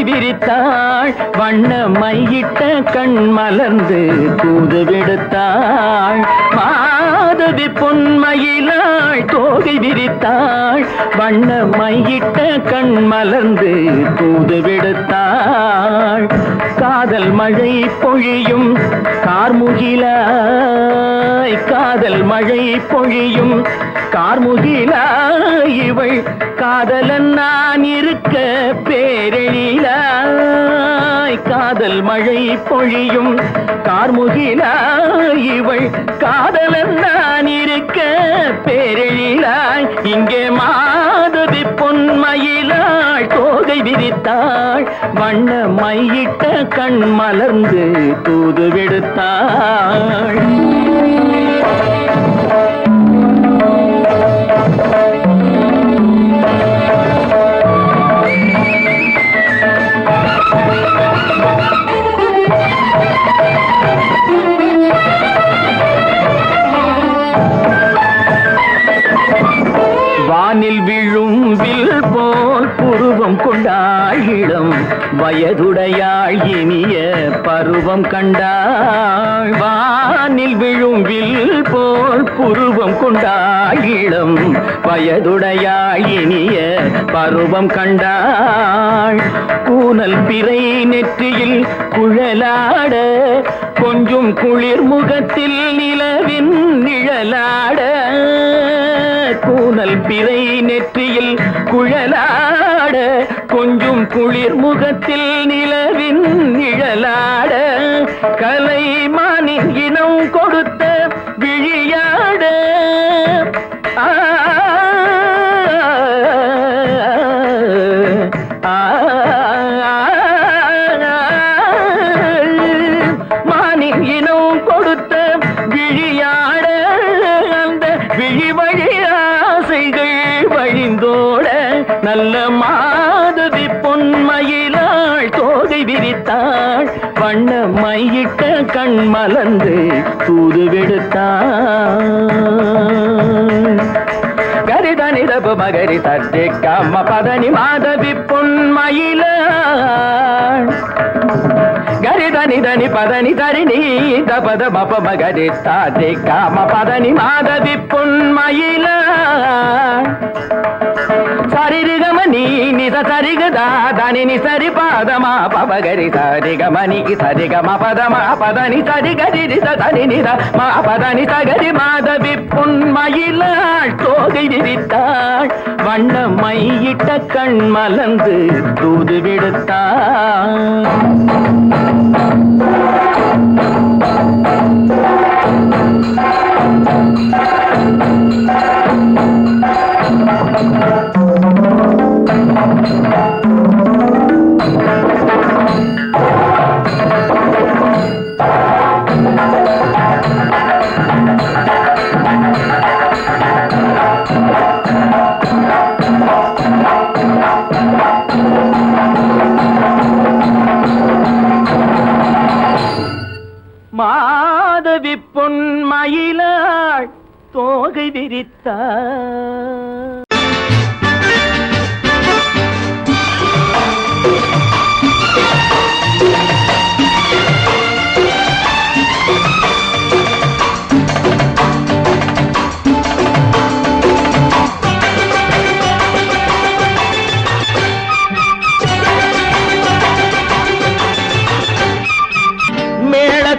தோகை விரித்தாள் வண்ண மையிட்ட கண் மலர்ந்து தூது விடுத்தாள் மாதவி பொன்மயிலாள் தோகை விரித்தாள் வண்ண மையிட்ட கண் மலர்ந்து தூது விடுத்தாள் காதல் மழை பொழியும் கார்முகிலாய் காதல் மழை பொழியும் கார்முகிலாய் இவள் காதலன் நான் இருக்க பேரெழிலாய் காதல் மழை பொழியும் கார்முகிலாய் இவள் காதலன் நான் இருக்க பேரெழிலாய் இங்கே மாதவி பொன்மயிலாள் தோகை விரித்தாள் வண்ண மையிட்ட கண் மலர்ந்து தூது விடுத்தாள் வானில் விழும் வில் போல் புருவம் கொண்டாள் இளம் வயதுடையாள் இனிய பருவம் கண்டாள் வானில் விழும் வில் போல் புருவம் கொண்டாள் இளம் வயதுடையாள் இனிய பருவம் கண்டாள் கூனல் பிறை நெற்றியில் குழலாட கொஞ்சம் குளிர் முகத்தில் நிலவின் நிழலாட கூனல் பிறை நெற்றியில் குழலாட கொஞ்சம் குளிர் முகத்தில் நிலவின் நிழலாட கலைமானின் இனம் கொடுத்த விழியாட மானின் இனம் கொடுத்த விழியாட அந்த விழி வழி வழிந்தோட நல்ல மாதவி பொன்மயிலாள் தோகை விரித்தாள் வண்ண மையிட்ட கண் மலர்ந்து தூது விடுத்தாள் கரிதனி தபு மகரி சர்ஜி கம்ம பதனி மாதவி பொன்மயிலாள் கரிதனி தனி பதனி தரிணி தபத பப மகரி சாதி காம பதனி மாதவி பொன்மயிலாள் சரிகமணி நித சரிகதா தனி நி சரி பாதமா பபகரி சரிகமணி சரிகம பதமா பதனி சரிகரி தனி நித மா பதனி சகரி மாதவி பொன்மயிலாள் தோகை விரித்தாள் வண்ண மையிட்ட கண் மலர்ந்து தூது விடுத்தாள் மாதவி பொன்மயிலாள் தோகை விரித்தாள்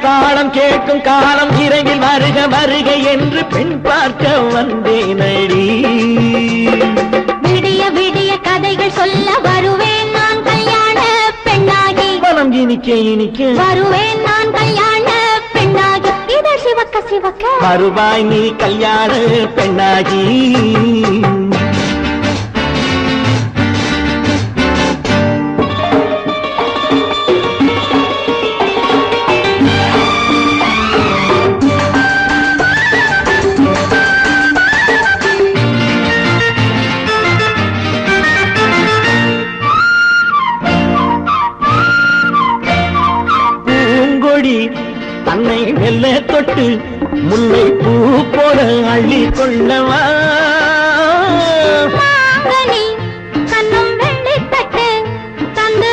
தாளம் கேட்கும் காலம் இரவில் வருக வருக என்று பெண் பார்க்க வந்தேனடி விடிய விடிய கதைகள் சொல்ல வருவேன் நான் கல்யாண பெண்ணாகி மனம் இனிக்க இனிக்க வருவேன் நான் கல்யாண பெண்ணாகி இதழ் சிவக்க சிவக்க வருவாய் நீ கல்யாண பெண்ணாகி தன்னை வெல்ல தொட்டு முல்லை பூ போல அள்ளி கொள்ளவா கண்ணும் வெள்ளி தட்டு தந்து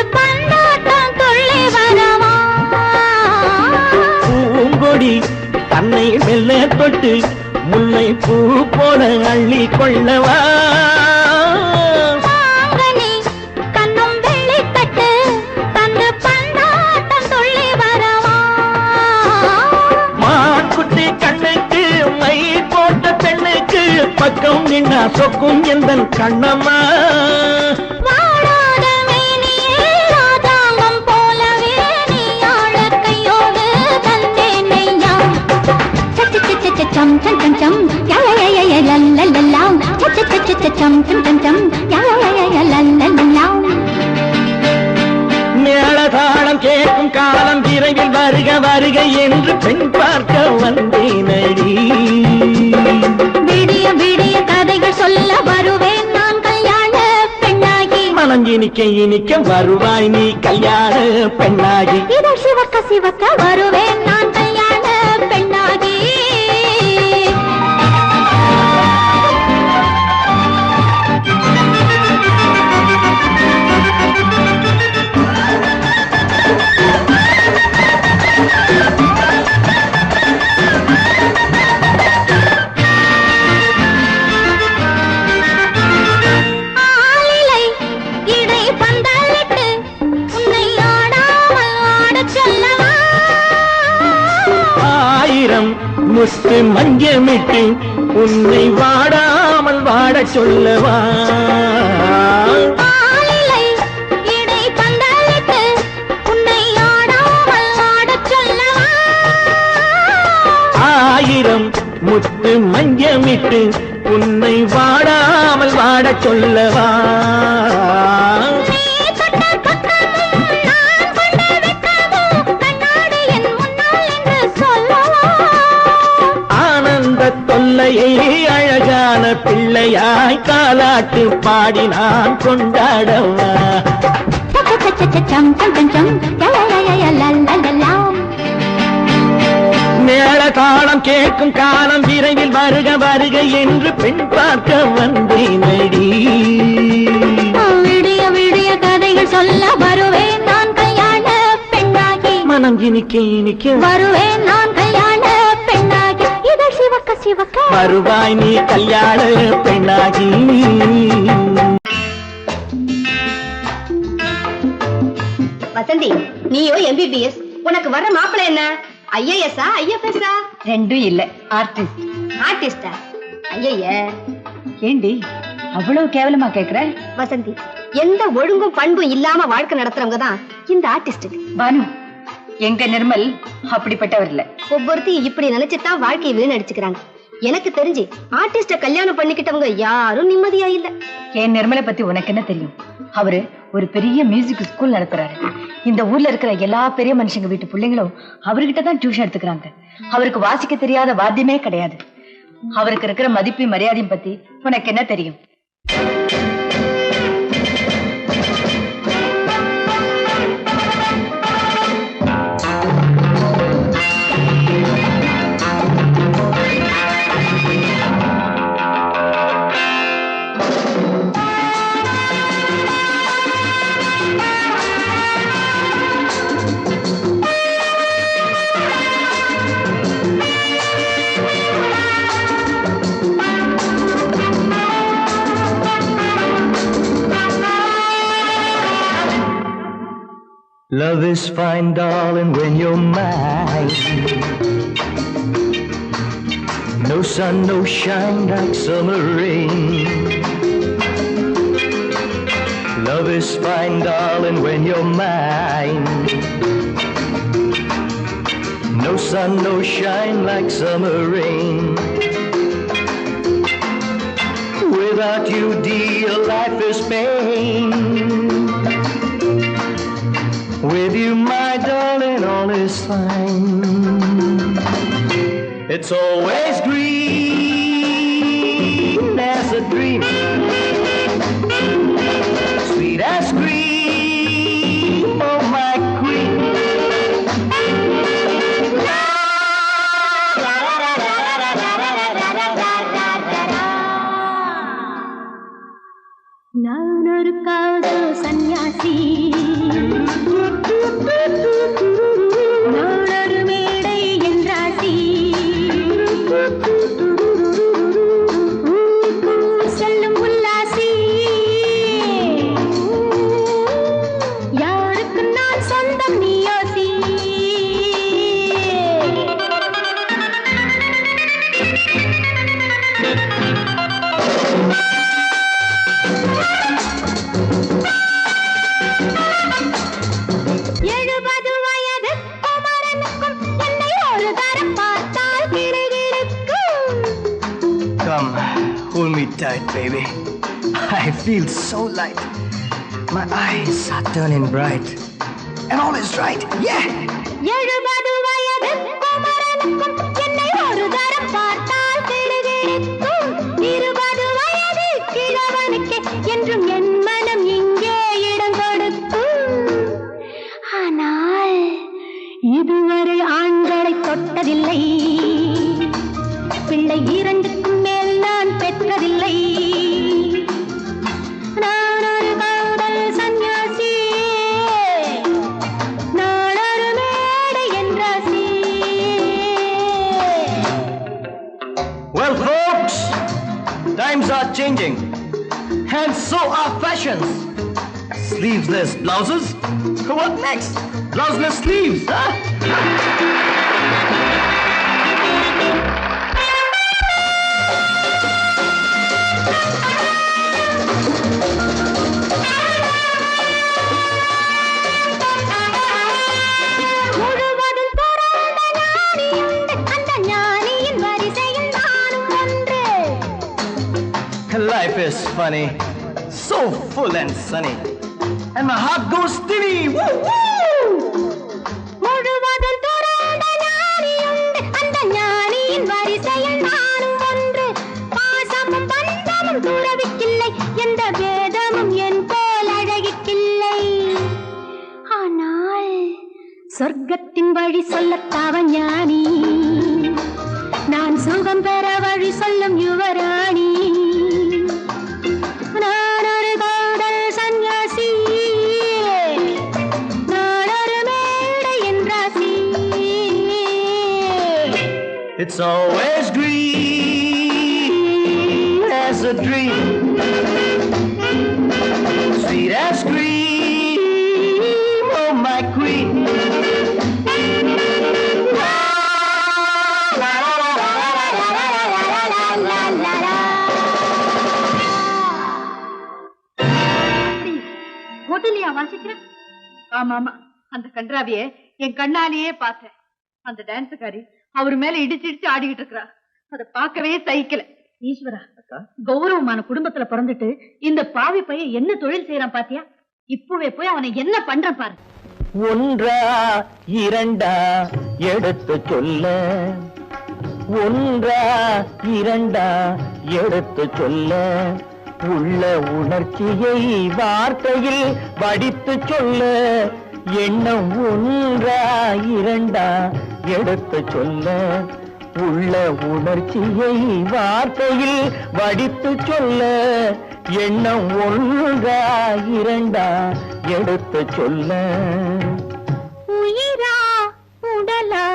தொட்டு முல்லை பூ போல அள்ளி கொள்ளவா கண்ணும் வெள்ளி தட்டு தந்து பந்தாட்டம் துள்ளி வரவா மாக்குட்டி கண்ணுக்கு மை போட்ட பெண்ணுக்கு பக்கம் நின்னா சொக்கும் எந்தன் Kannamma chum chum chum chum ya ya ya ya la la la la cha cha cha cha chum chum chum chum ya ya ya ya la la la la மேளதாளம் கேட்கும் காலம் விரைவில் வருக வருக என்று பெண் பார்க்க வந்தேனடி விடிய விடிய கதைகள் சொல்ல வருவேன் நான் கல்யாண பெண்ணாகி மனம் இனிக்க இனிக்க வருவாய் நீ கல்யாண பெண்ணாகி இதழ் சிவக்க சிவக்க வருவேன் நான் கல்யாண பெண்ணாகி முத்து மஞ்சமிட்டு உன்னை வாடாமல் வாட சொல்லவா ஆயிரம் முத்து மஞ்சமிட்டு உன்னை வாடாமல் வாட சொல்லவா தொல்லையை அழகான பிள்ளையாய் காலாட்டு பாடி நான் கொண்டாடவா மேள தாளம் கேட்கும் காலம் விரைவில் வருக வருக என்று பெண் பார்க்க வந்தேனடி விடிய விடிய கதைகள் சொல்ல வருவேன் நான் கல்யாண பெண்ணாகி மனம் இனிக்க இனிக்க வருவேன் நான் கல்யாண பெண்ணாகி இதழ் சிவக்க சிவக்க வருவாய் நீ கல்யாண பெண்ணாகி வசந்தி நீயோ MBBS உனக்கு வர்ற மாப்பிள்ளை என்ன IAS IFS ரெண்டும் இல்ல ஆர்டிஸ்ட் ஆர்டிஸ்டா ஐய ஏண்டி அவ்வளவு கேவலமா கேக்குற வசந்தி எந்த ஒழுங்கும் பண்பும் இல்லாம வாழ்க்கை நடத்துறவங்க தான் இந்த ஆர்டிஸ்ட் பானு எங்க நிர்மல் அப்படிப்பட்டவர் இல்ல ஒவ்வொருத்தையும் இப்படி நினைச்சுதான் வாழ்க்கையை வீணடிச்சுக்கிறாங்க எனக்கு தெரிஞ்சு ஆர்டிஸ்ட கல்யாணம் பண்ணிக்கிட்டவங்க யாரும் நிம்மதியா இல்ல என் நிர்மலை பத்தி உனக்கு என்ன தெரியும் அவரு ஒரு பெரிய மியூசிக் ஸ்கூல் நடத்துறாரு இந்த ஊர்ல இருக்கிற எல்லா பெரிய மனுஷங்க வீட்டு பிள்ளைங்களும் அவர்கிட்ட தான் டியூஷன் எடுத்துக்கிறாங்க அவருக்கு வாசிக்க தெரியாத வாத்தியமே கிடையாது அவருக்கு இருக்கிற மதிப்பு மரியாதையும் பத்தி உனக்கு என்ன தெரியும் Love is fine, darling, when you're mine. No sun, no shine like summer rain. Love is fine, darling, when you're mine. No sun, no shine like summer rain. Without you, dear, life is pain. With you, my darling, all is fine. It's always green as a dream, sweet as cream, oh my queen. நான் ஒரு காதல் சன்னியாசி நான் ஒரு மேடை என்றாசி எழுபது வயது குமரனுக்கும் என்னை ஒரு தரம் பார்த்தால் கிடுகிடுக்கும். Come, hold me tight, baby. I feel so light. My eyes are turning bright. And all is right, yeah! எழுபது வயது குமரனுக்கும் என்னை ஒரு தரம் பார்த்தால் கிடுகிடுக்கும். 20 வயது கிழவனுக்கு என்றும் என் மனம் இங்கே இடம் கொடுக்கும். ஆனால் இதுவரை ஆண்களை தொட்டதில்லை, பிள்ளை 2க்கும் மேல் நான் பெற்றதில்லை. நான் ஒரு காதல் சன்னியாசி, நான் ஒரு மேடை என்றாசி. Well, folks, times are changing. And so are fashions. Sleeveless blouses? What next? Blouseless sleeves, huh? முழுவதும் பிறந்த ஞானி உண்டு, அந்த ஞானியின் வரிசையில் நானும் ஒன்று. Life is funny, so full and sunny. And my heart goes steady. Woo, woo! முழுவதும் பிறந்த ஞானி உண்டு, அந்த ஞானியின் வரிசையில் நானும் ஒன்று. பாசமும் பந்தமும் துறவிக்கில்லை, எந்த வேதமும் என் போல் அழகிக்கில்லை. ஆனால் சொர்க்கத்தின் வழி சொல்லத்தாவன் ஞானி, நான் சுகம் பெற வழி சொல்லும் யுவராணி. நான் ஒரு காதல் சன்னியாசி, நான் ஒரு மேடை என்றாசி. It's always green as a dream, sweet as cream, oh my queen. ஹோட்டல்லையா வாசிக்கிற? ஆமா ஆமா, அந்த கன்றாவிய என் கண்ணாலேயே பார்த்தேன். அந்த டான்ஸுக்காரி அவர் மேல இடிச்சு ஆடிக்கிட்டு இருக்கிறா. அதை பார்க்கவே சகிக்கல. ஈஸ்வரா, கௌரவமான குடும்பத்துல பிறந்துட்டு இந்த பாவி பையன் என்ன தொழில் செய்யறான் பாத்தியா? இப்பவே போய் அவனை என்ன பண்றான் பாரு. ஒன்றா இரண்டா எடுத்து சொல்ல, ஒன்றா இரண்டா எடுத்து சொல்ல, உள்ள உணர்ச்சியை வார்த்தையில் வடித்து சொல்ல, எண்ணம் ஒன்றா இரண்டா எடுத்து சொல்ல, உள்ள உணர்ச்சியை வார்த்தையில் வடித்து சொல்ல, எண்ணம் ஒன்றா இரண்டா எடுத்து சொல்ல. உயிரா உடலா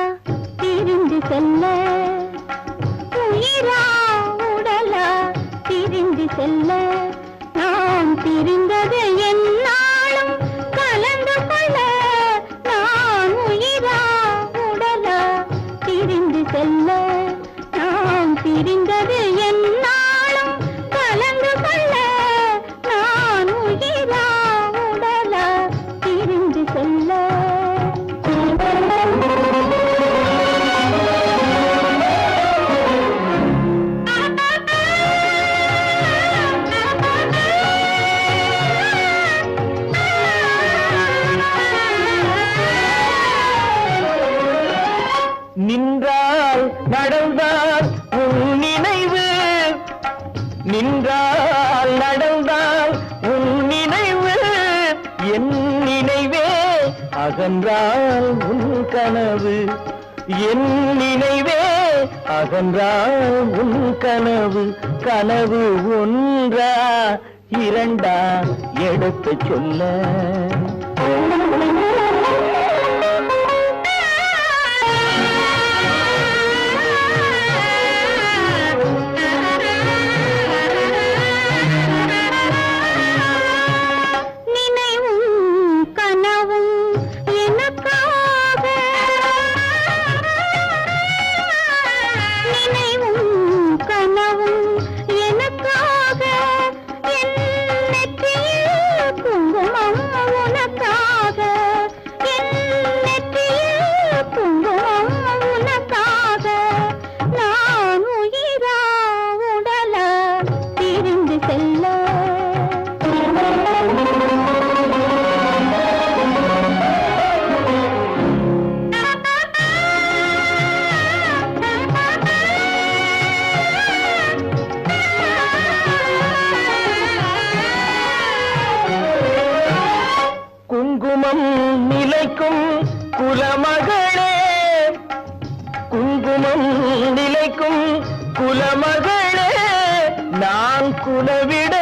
திரிந்து செல்ல, உயிரா உடலா திரிந்து செல்ல, நாம் திரிந்தது என்னாலும் கலந்து கொள்ள. நான் உயிரா உடலா திரிந்து செல்ல, நாம் திரிந்தது என்னாலும் கலந்து கொள்ள. நான் உயிரா உடலா திரிந்து செல்ல. நின்றால் நடந்தால் உன் நினைவு, நின்றால் நடந்தால் உன் நினைவு, என் நினைவே அகன்றால் உன் கனவு, என் நினைவே அகன்றால் உன் கனவு. கனவு ஒன்றா இரண்டா எடுத்து சொல்ல. குலவிட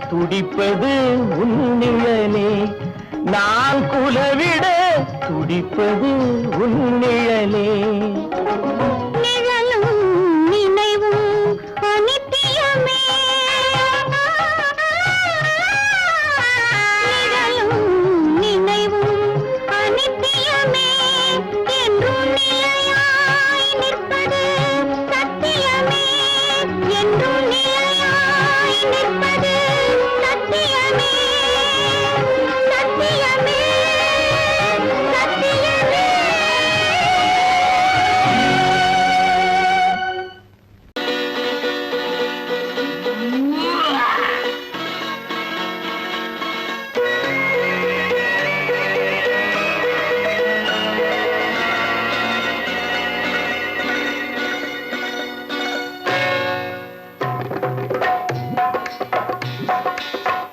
துடிப்பது உன்னிழலே, நான் குலவிட துடிப்பது உன்னிழலே. நிழலும் நினைவும் அனித்தியமே, நிழலும் நினைவும் அனித்தியமே, என்றும் நிலையாய் நிற்பது சத்தியமே, என்றும் நிலையாய் நிற்பது சத்தியமே, சத்தியமே, சத்தியமே.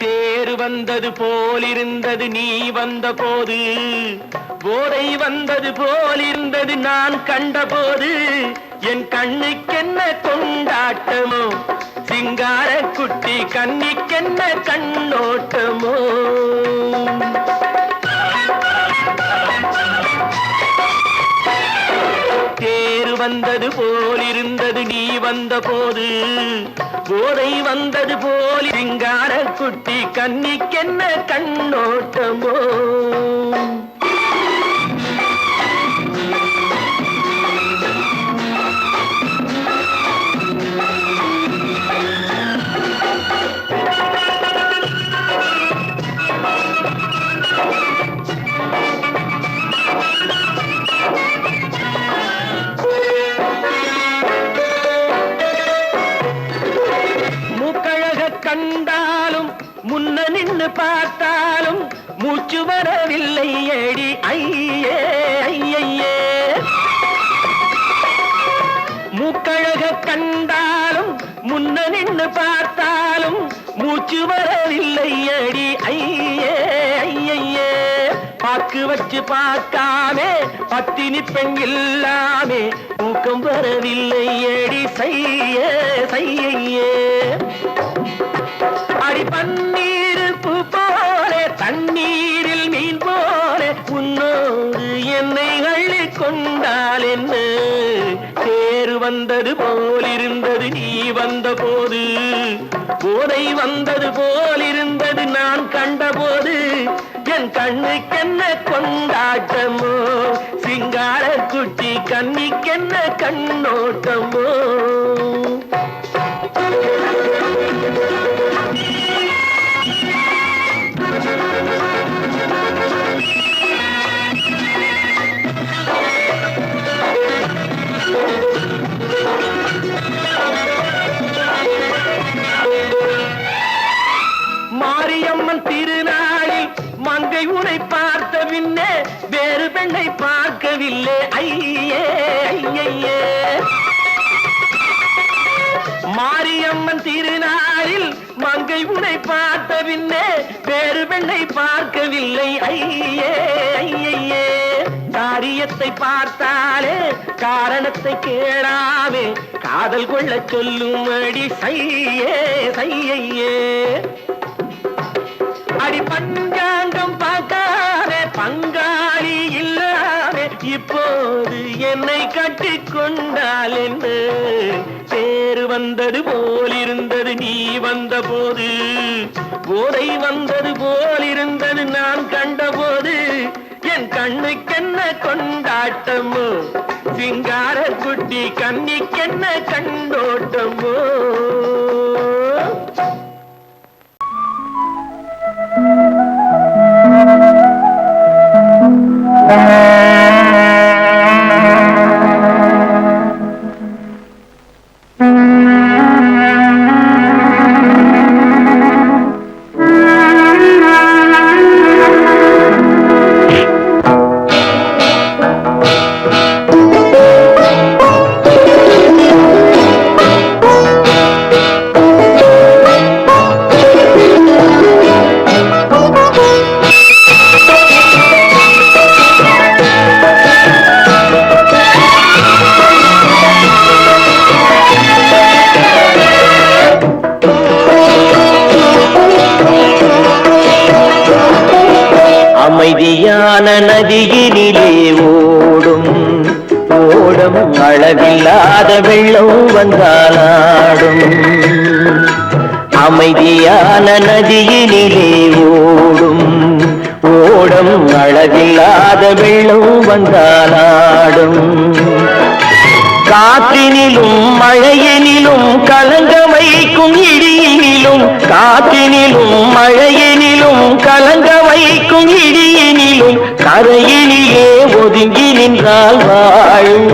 தேர் வந்தது போலிருந்தது நீ வந்த போது, போதை வந்தது போலிருந்தது நான் கண்டபோது, என் கண்ணுக்கென்ன கொண்டாட்டமோ, சிங்கார குட்டி கண்ணிக்கென்ன கண்ணோட்டமோ. தேர் வந்தது போலிருந்தது நீ வந்த போது, போதை வந்தது போல் சிங்கார குட்டி கண்ணிக்கென்ன கண்ணோட்டமோ. கண்டாலும் முன்ன நின்னு பார்த்தாலும் மூச்சு வரவில்லை ஏடி ஐயே ஐயே. மூக்கழக கண்டாலும் முன்ன நின்னு பார்த்தாலும் மூச்சு வரவில்லை ஏடி ஐயே ஐயே. பாக்கு வச்சு பார்க்காமே பத்தினி பெண் இல்லாமே தூக்கம் வரவில்லை ஏடி செய்ய செய்யே. அடி பன்னீர் பூ போல தண்ணீரில் மீன் போல உன்னோடு என்னை அள்ளி கொண்டால் என்ன. தேர் வந்தது போலிருந்தது நீ வந்த போது, போதை வந்தது போலிருந்தது நான் கண்டபோது, என் கண்ணுக்கென்ன கொண்டாட்டமோ, சிங்கார குட்டி கண்ணிக்கென்ன கண்ணோட்டமோ. மாரியம்மன் திருநாளில் மங்கை உனை பார்த்த பின்னே வேறு பெண்ணை பார்க்கவில்லை ஐயே ஐயே. மாரியம்மன் திருநாளில் மங்கை உனை பார்த்த பின்னே வேறு பெண்ணை பார்க்கவில்லை ஐயே ஐயே. காரியத்தை பார்த்தாலே காரணத்தை கேளாமே காதல் கொள்ள சொல்லும்படி செய்யே செய்யே. அடி பஞ்சாங்கம் பார்க்காதே பங்காளி இல்லாமே இப்போது என்னை கட்டி கொண்டால் என்ன. தேர் வந்தது போலிருந்தது நீ வந்த போது, போதை வந்தது போலிருந்தது நான் கண்டபோது, என் கண்ணுக்கென்ன கொண்டாட்டமோ, சிங்கார குட்டி கண்ணிக்கென்ன கண்ணோட்டமோ. அமைதியான நதியினிலே ஓடும் ஓடும் அளவில்லாத வெள்ளம் வந்தாலாடும். அமைதியான நதியினிலே ஓடும் ஓடும் அளவில்லாத வெள்ளம் வந்தாலாடும். காற்றினிலும் மழையினிலும் கலங்க வைக்கும் இடியினிலும், காற்றினிலும் மழையினிலும் கலங்க வைக்கும் இடியினிலும் கரையினிலே ஒதுங்கி நின்றால் வாழும்.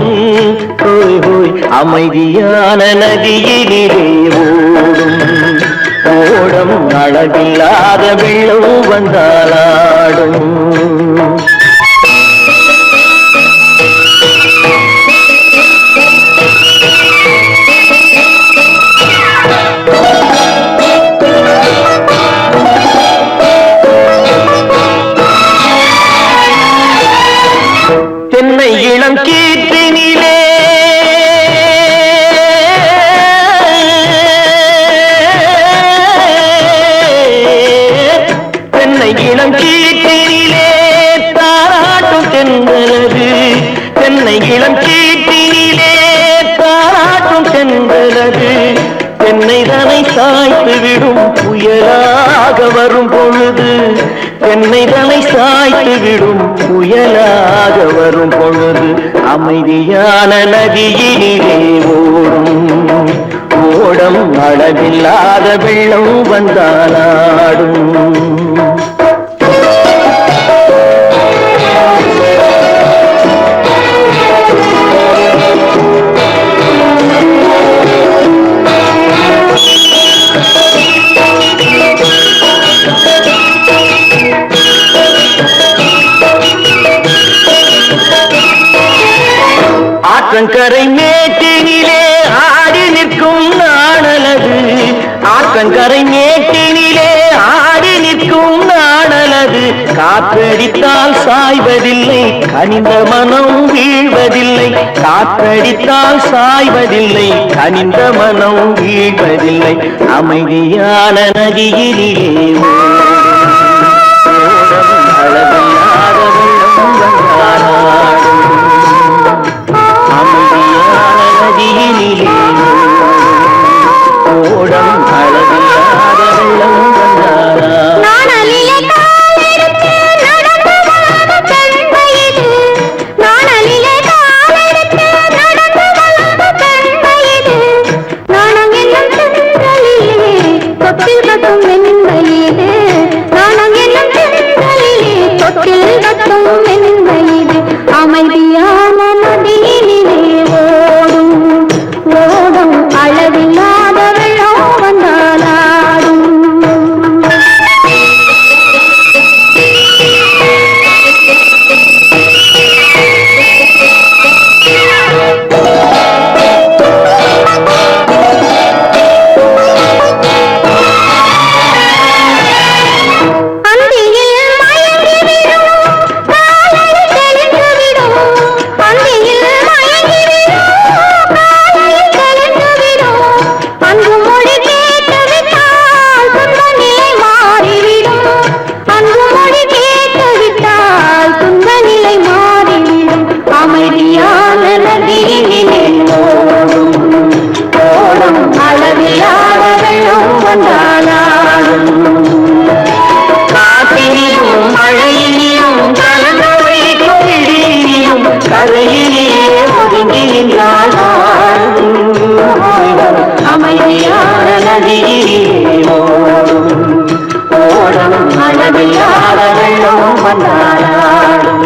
ஹோய் ஹோய் அமைதியான நதியினிலே ஓடும் ஓடும் அளவில்லாத வெள்ளம் வந்தாலாடும். தென்னை இளம் கீற்றினிலே தென்னை இளம் கீற்றினிலே தாராட்டும் தென்றலது. தென்னை இளம் கீற்றினிலே தாராட்டும் தென்றலது. தென்னைதனை சாய்த்து விடும் புயலாக வரும் பொழுது, தென்னைதனை சாய்த்து விடும் புயலாக வரும் பொழுது அமைதியான நதியினிலே ஓடும் ஓடும் அளவில்லாத வெள்ளம் வந்தாலாடும். ஆற்றங்கரை மேட்டினிலே ஆடி நிற்கும் நாணலது. ஆற்றங்கரை மேட்டினிலே ஆடி நிற்கும் நாணலது. காற்றடித்தால் சாய்வதில்லை கனிந்த மனம் வீழ்வதில்லை. காற்றடித்தால் சாய்வதில்லை கனிந்த மனம் வீழ்வதில்லை. அமைதியான நதியினிலே அளவில்லாத வெள்ளம் வந்தாலாடும். அமைதியான நதியினிலே ஓடும் அளவில்லாத வெள்ளம் வந்தாலாடும். அமைதியான நதியினிலே ஓடும் ஓடும் அளவில்லாத வெள்ளம் வந்தாலாடும். அமைதியான நதியிலே ஓடும் ஓடும் அளவில்லாத வெள்ளம் வந்தாலாடும்.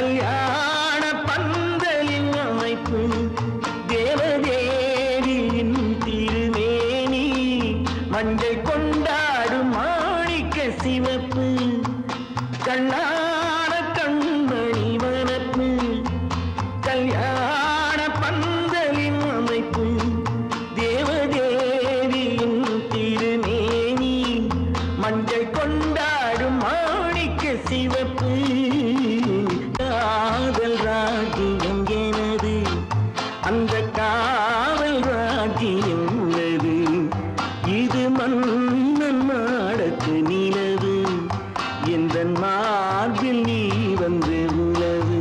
கல்யாண பந்தலின் அமைப்பு தேவதேவியின் திருமேனி மஞ்சள் கொண்டாடும் மாணிக்க சிவப்பு கண்ணான கண்மணி வனப்பு கல்யாண பந்தலின் அமைப்பு தேவதேவியின் திருமேனி மஞ்சள் கொண்டாடும் மாணிக்க சிவப்பு காதல் ராஜ்யம் எனது அந்த காவல் ராஜ்யம் உள்ளது இது மன்னன் மாடத்து நிலவு எந்த மார்பில் நீ வந்து உலவு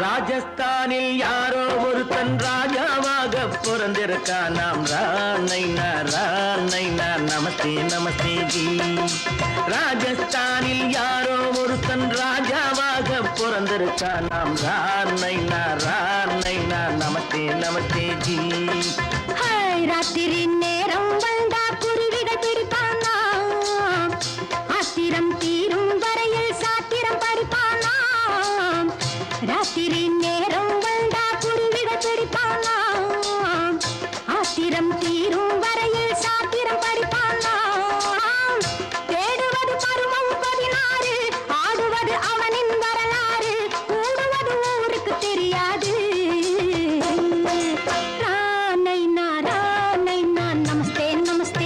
ராஜஸ்தானில் யாரோ ஒருத்தன் ராஜாவாக பிறந்திருக்கான். நாம் ராணைனா நமஸ்தே நமஸ்தே ஜி. ராஜஸ்தானில் யாரோ ஒருத்தன் ராஜாவாக பிறந்திருக்கான். நாம் ராணைனா நமஸ்தே நமஸ்தே ஜி. ராத்திரி நேரம் வந்தா குருவிகள் பிடிப்பானா, ஆத்திரம் தீரும் வரையில் சாத்திரம் படிப்பானா. ராத்திரி நேரம் வந்தா குருவிகள் பிடிப்பானா, ஆத்திரம் தீரும் வரையில் சாத்திரம் படிப்பானா. தேடுவது பருவம் 16, ஆடுவது அவனின் வரலாறு, கூடுவது ஊருக்கு தெரியாது. ராணைனா நமஸ்தே நமஸ்தே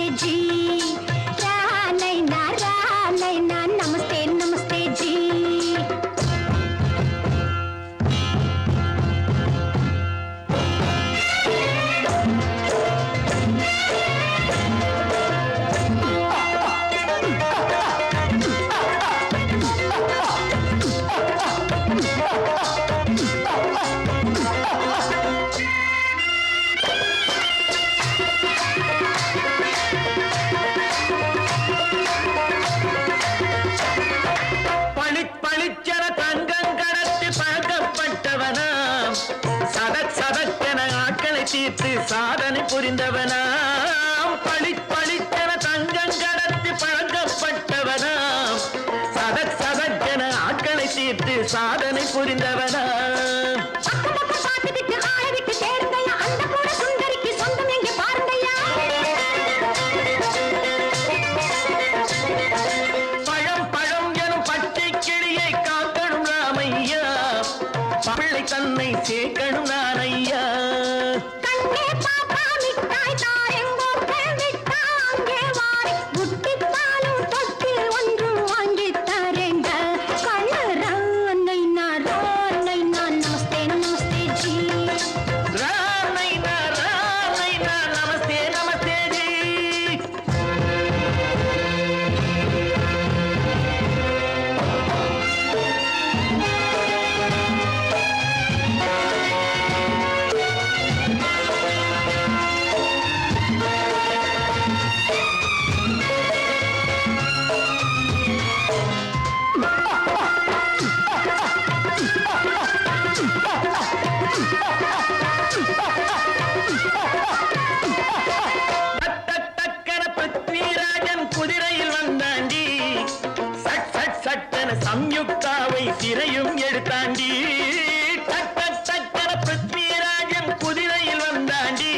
சாதனை புரிந்தவனாம் பளிப்பளித்தன தங்கம் கடத்தி பழக்கப்பட்டவனாம் சதக் சதக்கென ஆட்களை தீர்த்து சாதனை புரிந்தவனாம் பழம் பழம் எனும் பச்சை கிளியை காக்கணும் ராமையா பிள்ளை தன்னை சேர்க்கணும் நான் ஐயா சம்யுக்தாவை சிறையும் எடுத்தாண்டி சட்டன பிருத்விராஜன் குதிரையில் வந்தாண்டி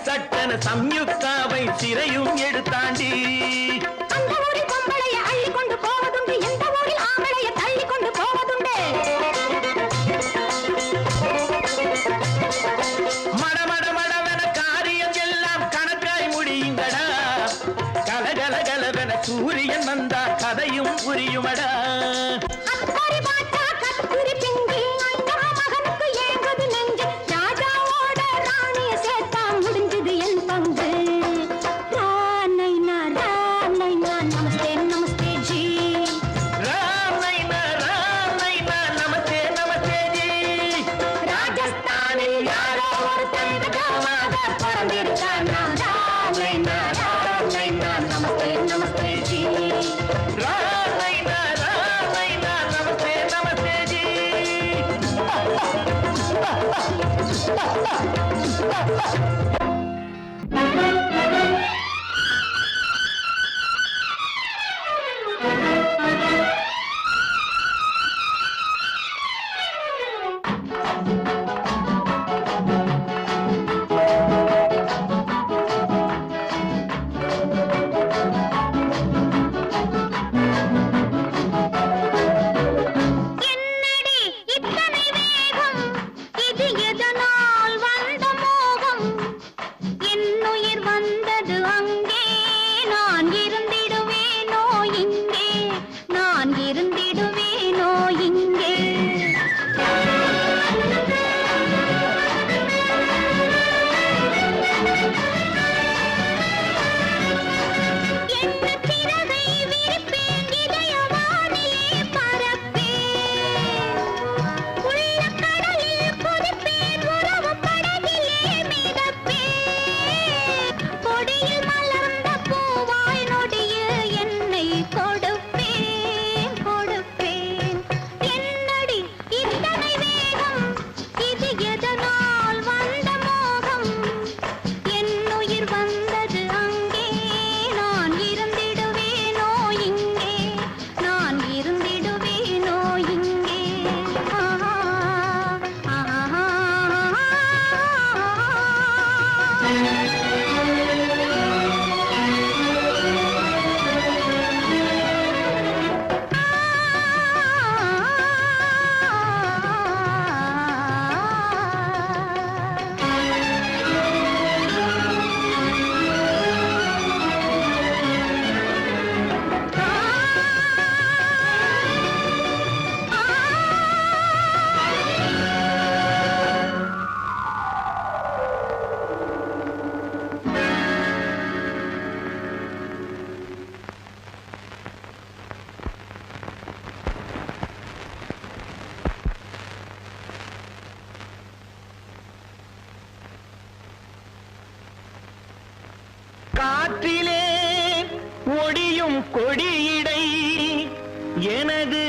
சட்டன சம்யுக்தாவை சிறையும் எடுத்தாண்டி மடமட மடவன காரியம் எல்லாம் கணக்காய் முடியுங்கடா கலகலகலவன சூரியன் வந்தா கதையும் புரியுமடா காற்றிலே ஒடியும் கொடியிடை எனது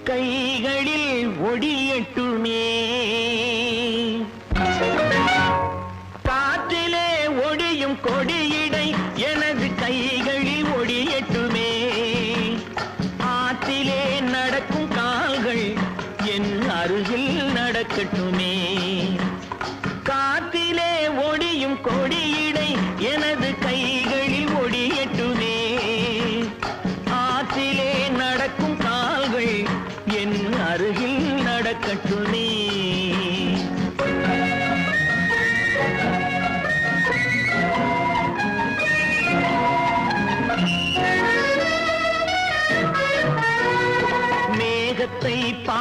கைகளில் ஒடியட்டுமே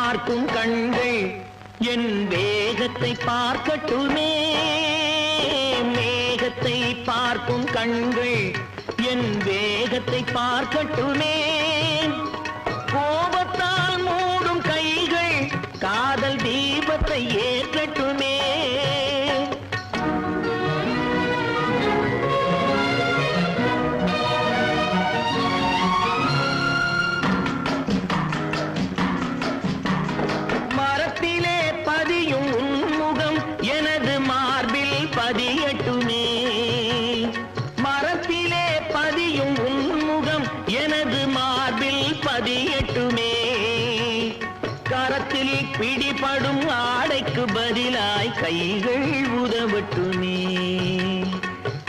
பார்க்கும் கண்கள் என் வேகத்தை பார்க்கட்டுமே. மேகத்தை பார்க்கும் கண்கள் என் வேகத்தை பார்க்கட்டுமே. கோபத்தால் மூடும் கைகள் காதல் தீபத்தை ஏற்றட்டுமே. மரத்திலே பதியும் உன்முகம் எனது மார்பில் பதியட்டுமே. மரத்திலே பதியும் உன்முகம் எனது மார்பில் பதியட்டுமே. கரத்தில் பிடிபடும் ஆடைக்கு பதிலாய் கைகள் உதவட்டுமே.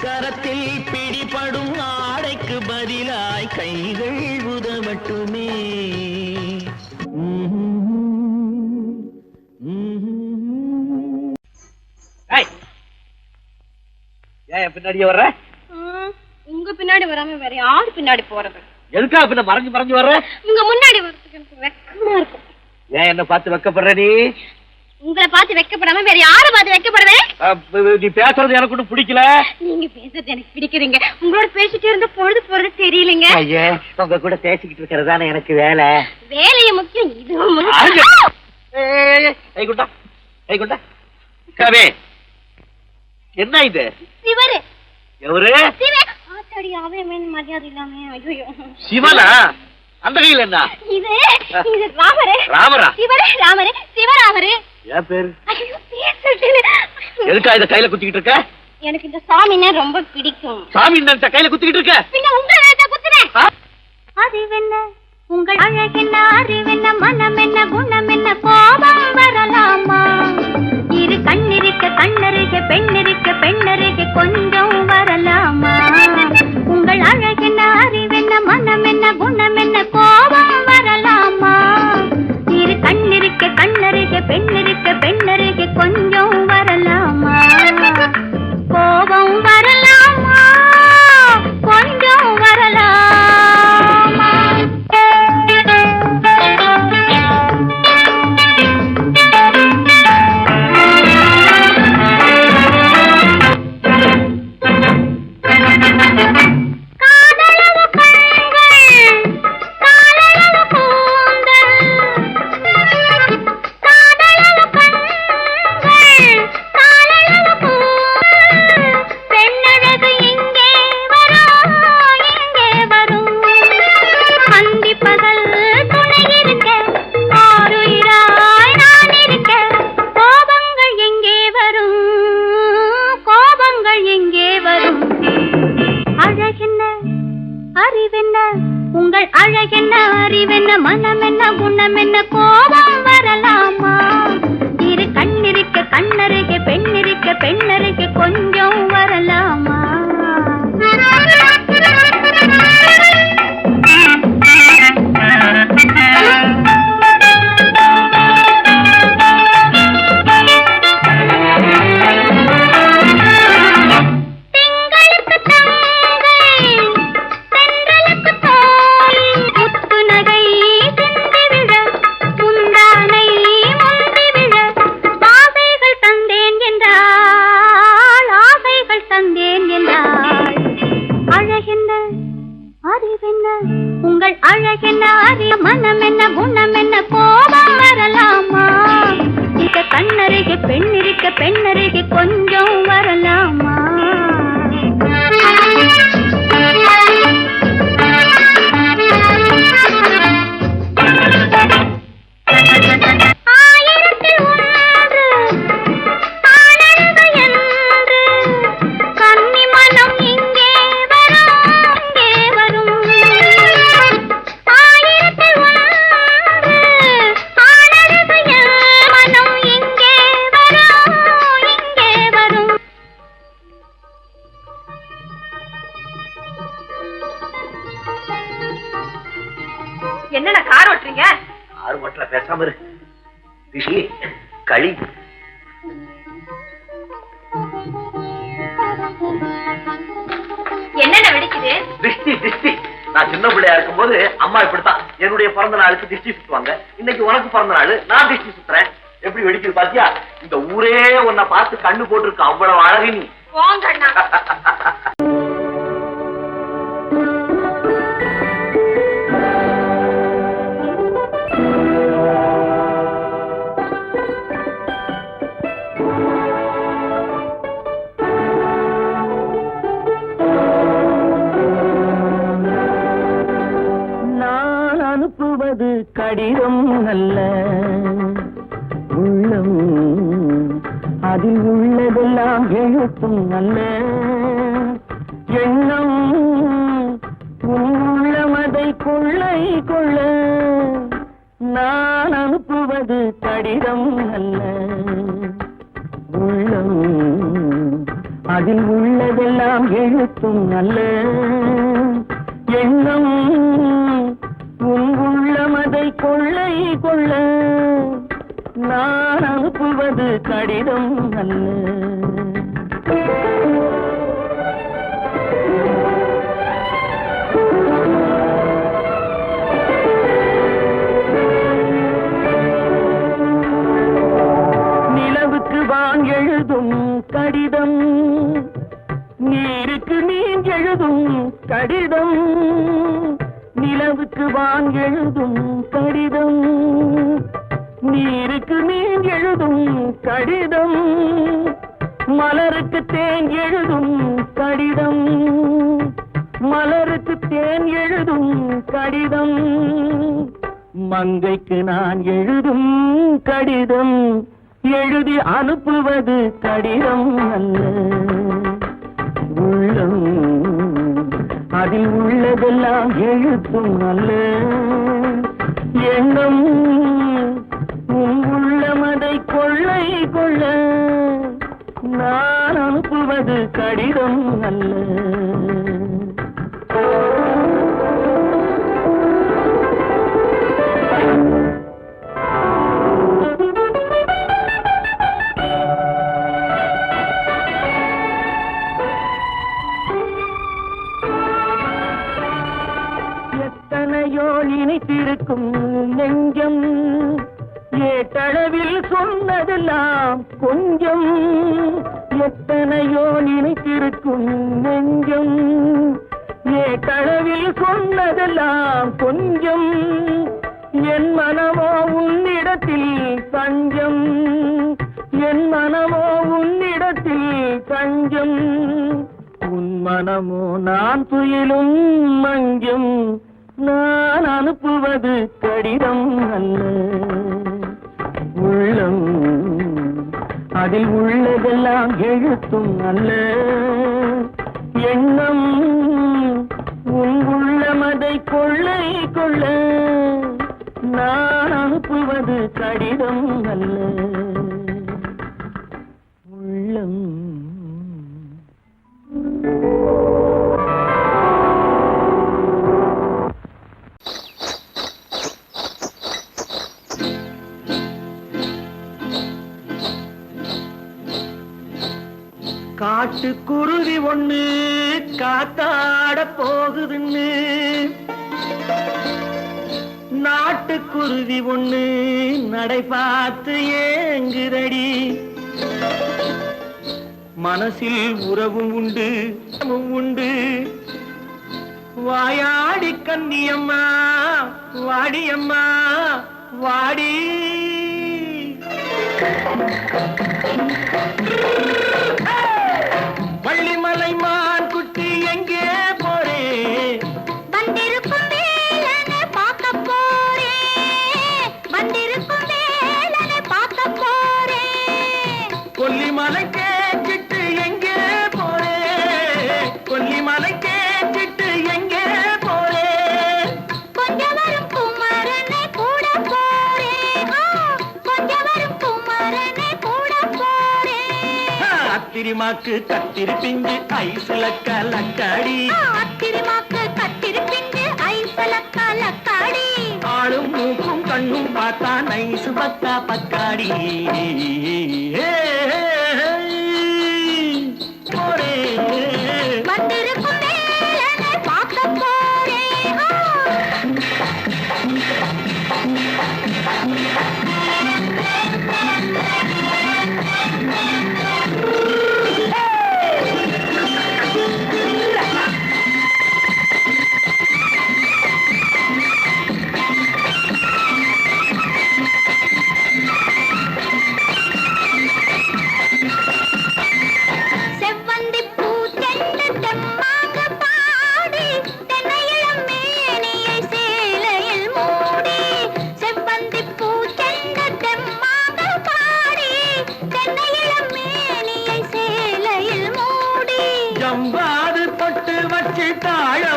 கரத்தில் பிடிபடும் ஆடைக்கு பதிலாய் கைகள் உதவட்டுமே. ஏன் பின்னாடியே வர்ற? உங்க பின்னாடி வராம வேற யாரு பின்னாடி போறது? எதுக்கா பின்ன மறைஞ்சு மறைஞ்சு வர்ற? உங்க முன்னாடி வரதுக்கு எனக்கு வெக்கமா இருக்கும். ஏன் என்ன பார்த்து வெக்கப்படுற நீ? உங்களை பார்த்து வெக்கப்படாம வேற யாரை பார்த்து வெக்கப்படுவேன்? நீ பேசுறது எனக்கு ஒன்றும் பிடிக்கல. நீங்க பேசுறது எனக்கு பிடிக்கிறீங்க. உங்களோட பேசிட்டு இருந்த பொழுது போறது தெரியலங்க. ஐயே, உங்க கூட பேசிக்கிட்டு இருக்கிறதானே எனக்கு வேலை. வேலைய முக்கியம், இது கவே, என்ன இது? சிவரு எவரு? ஆத்தாடி, அவன் மரியாதை இல்லாம. ஐயோ, சிவனா? அந்த கையில் என்ன? இது இது ராமரு. ராமரா? சிவரு ராமரு, சிவராமரு. ஏன் பேரு? ஐயோ, பேசிட்டேன். எதுக்கா இத கையில குத்திக்கிட்டு இருக்க? எனக்கு இந்த சாமின்னா ரொம்ப பிடிக்கும். சாமி இந்த கையில குத்திக்கிட்டு இருக்க? பின்ன உங்களை நான் குத்துறேன். அறிவென்ன உங்கள் அழகென்ன, அறிவென்ன மனம் என்ன, குணம் என்ன, கோபம் வரலாமா? இரு கண்ணிருக்க கண்ணருக, பெண்ணிருக்க பெண்ணருக, கொஞ்சம் வரலாமா? உங்கள் அழகென்ன, அறிவென்ன மனம் என்ன, குணம் என்ன, கோபம் வரலாமா? இரு கண்ணிருக்க கண்ணருக, பெண்ணிருக்க பெண்ணருக, கொஞ்சம் வரலாமா? கோபம் வரலாமா? கொஞ்சம் வரலாமா? உங்கள் அழகென்ன, அறிவென்ன மனம் என்ன, குணம் என்ன, கோபம் வரலாமா? இரு கண்ணிருக்க கண்ணருக, பெண்ணிருக்க பெண்ணருக, கொஞ்சம் வரலாமா? உங்கள் அழகென்ன, அறி மனம் என்ன, குணம் என்ன, கோபம் வரலாமா? இந்த கண்ணருகே பெண்ணிருக்க பெண்ணருகே, கொஞ்சம் வரலாமா? என்னடா கார் ஓட்டுறீங்க? ஆறு மட்டும் பேசாம இரு. ரிஷி, களி. என்னென்ன வெடிக்குது? திருஷ்டி திருஷ்டி. நான் சின்ன பிள்ளையா இருக்கும்போது அம்மா இப்படித்தான் என்னுடைய பிறந்த நாளுக்கு திருஷ்டி சுத்துவாங்க. இன்னைக்கு உனக்கு பிறந்த நாள், நான் திருஷ்டி சுத்துறேன். எப்படி வெடிக்குது பாத்தியா? இந்த ஊரே உன்னை பார்த்து கண்ணு போட்டிருக்கு, அவ்வளவு அழகு நீ. நான் அனுப்புவது கடிதம் அல்ல, உள்ளம் அதில் உள்ளதெல்லாம் எழுத்தும் அல்ல. எண்ணம் உள்ளமதை கொள்ளை கொள்ள. நான் அனுப்புவது கடிதம் அல்ல, உள்ளம் அதில் உள்ளதெல்லாம் எழுத்தும் அல்ல. எண்ணம் உள்ளமதை கொள்ளை கொள்ள. நான் அனுப்புவது கடிதம் அல்ல. நிலவுக்கு வான் எழுதும் கடிதம், நீருக்கு நீர் எழுதும் கடிதம். நிலவுக்கு வான் எழுதும் கடிதம், நீருக்கு நீர் எழுதும் கடிதம். மலருக்கு தேன் எழுதும் கடிதம், மலருக்கு தேன் எழுதும் கடிதம். மங்கைக்கு நான் எழுதும் கடிதம், எழுதி அனுப்புவது கடிதம் அல்ல. உள்ளம் அதில் உள்ளதெல்லாம் எழுத்தும் அல்ல. எண்ணம் உள்ளமதை கொள்ளை கொள்ள. நான் அனுப்புவது கடிதம் அல்ல. எத்தனையோ நினைத்திருக்கும் நெஞ்சம், ஏட்டளவில் சொன்னதெல்லாம் கொஞ்சம். எத்தனையோ நினைத்திருக்கும் நெஞ்சம், ஏட்டளவில் சொன்னதெல்லாம் கொஞ்சம். என் மனமோ உன்னிடத்தில் தஞ்சம், என் மனமோ உன்னிடத்தில் தஞ்சம். உன் மனமோ நான் துயிலும் மஞ்சம். நான் அனுப்புவது கடிதம் அல்ல, உள்ளம் அதில் உள்ளதெல்லாம் எழுத்தும் அல்ல. எண்ணம் உள்ளமதை கொள்ளை கொள்ள. நான் அனுப்புவது கடிதம் அல்ல, உள்ளம். காட்டுக்குருவி ஒண்ணு காத்தாட போகுதுன்னு, நாட்டுக்குருவி ஒண்ணு நடை பார்த்து ஏங்குதடி. மனசில் உறவும் உண்டு உண்டு. வாயாடி கன்னியம்மா வாடியம்மா வாடி. வள்ளிமலை மான் குட்டி எங்கே போறே? வந்திருக்கும் வேலனை பார்க்க போறேன், வந்திருக்கும் வேலனை பார்க்க போறேன். கொல்லிமலை கேட்டுட்டு எங்கே போறே? கொல்லிமலை கேட்டுட்டு எங்கே போறே? கொஞ்சம் வரும் குமரனை கூட போறேன், கொஞ்சம் வரும் குமரனை கூட போறேன். அத்திரிமாக்கு கத்திரி பிஞ்சு ஐசுல கலக்காடி, அத்திரிமாக்கு கத்திரி பிஞ்சு ஐசுல கலக்காடி. ஆளும் மூக்கும் கண்ணும் பார்த்தா நைசு பக்கா பக்காடி. போரே வந்திருக்கும் வேலனை பார்க்க போறேன்.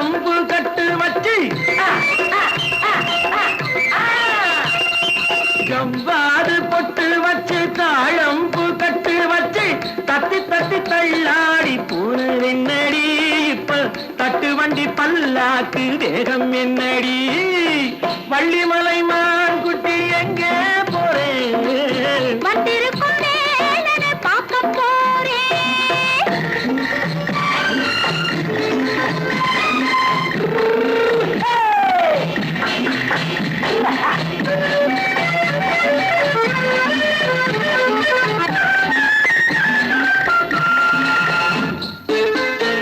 தாழம்பு கட்டு வச்சு ஜவ்வாது பொட்டு வச்சு தாழம்பு கட்டு வச்சு தத்தி தத்தி தள்ளாடி பூனு என்னடி இப்ப தட்டு வண்டி பல்லாக்கு வேகம் என்னடி வள்ளிமலை மான் குட்டி எங்கே போறேன் வந்திருக்கும் வேலனை பார்க்க போறேன்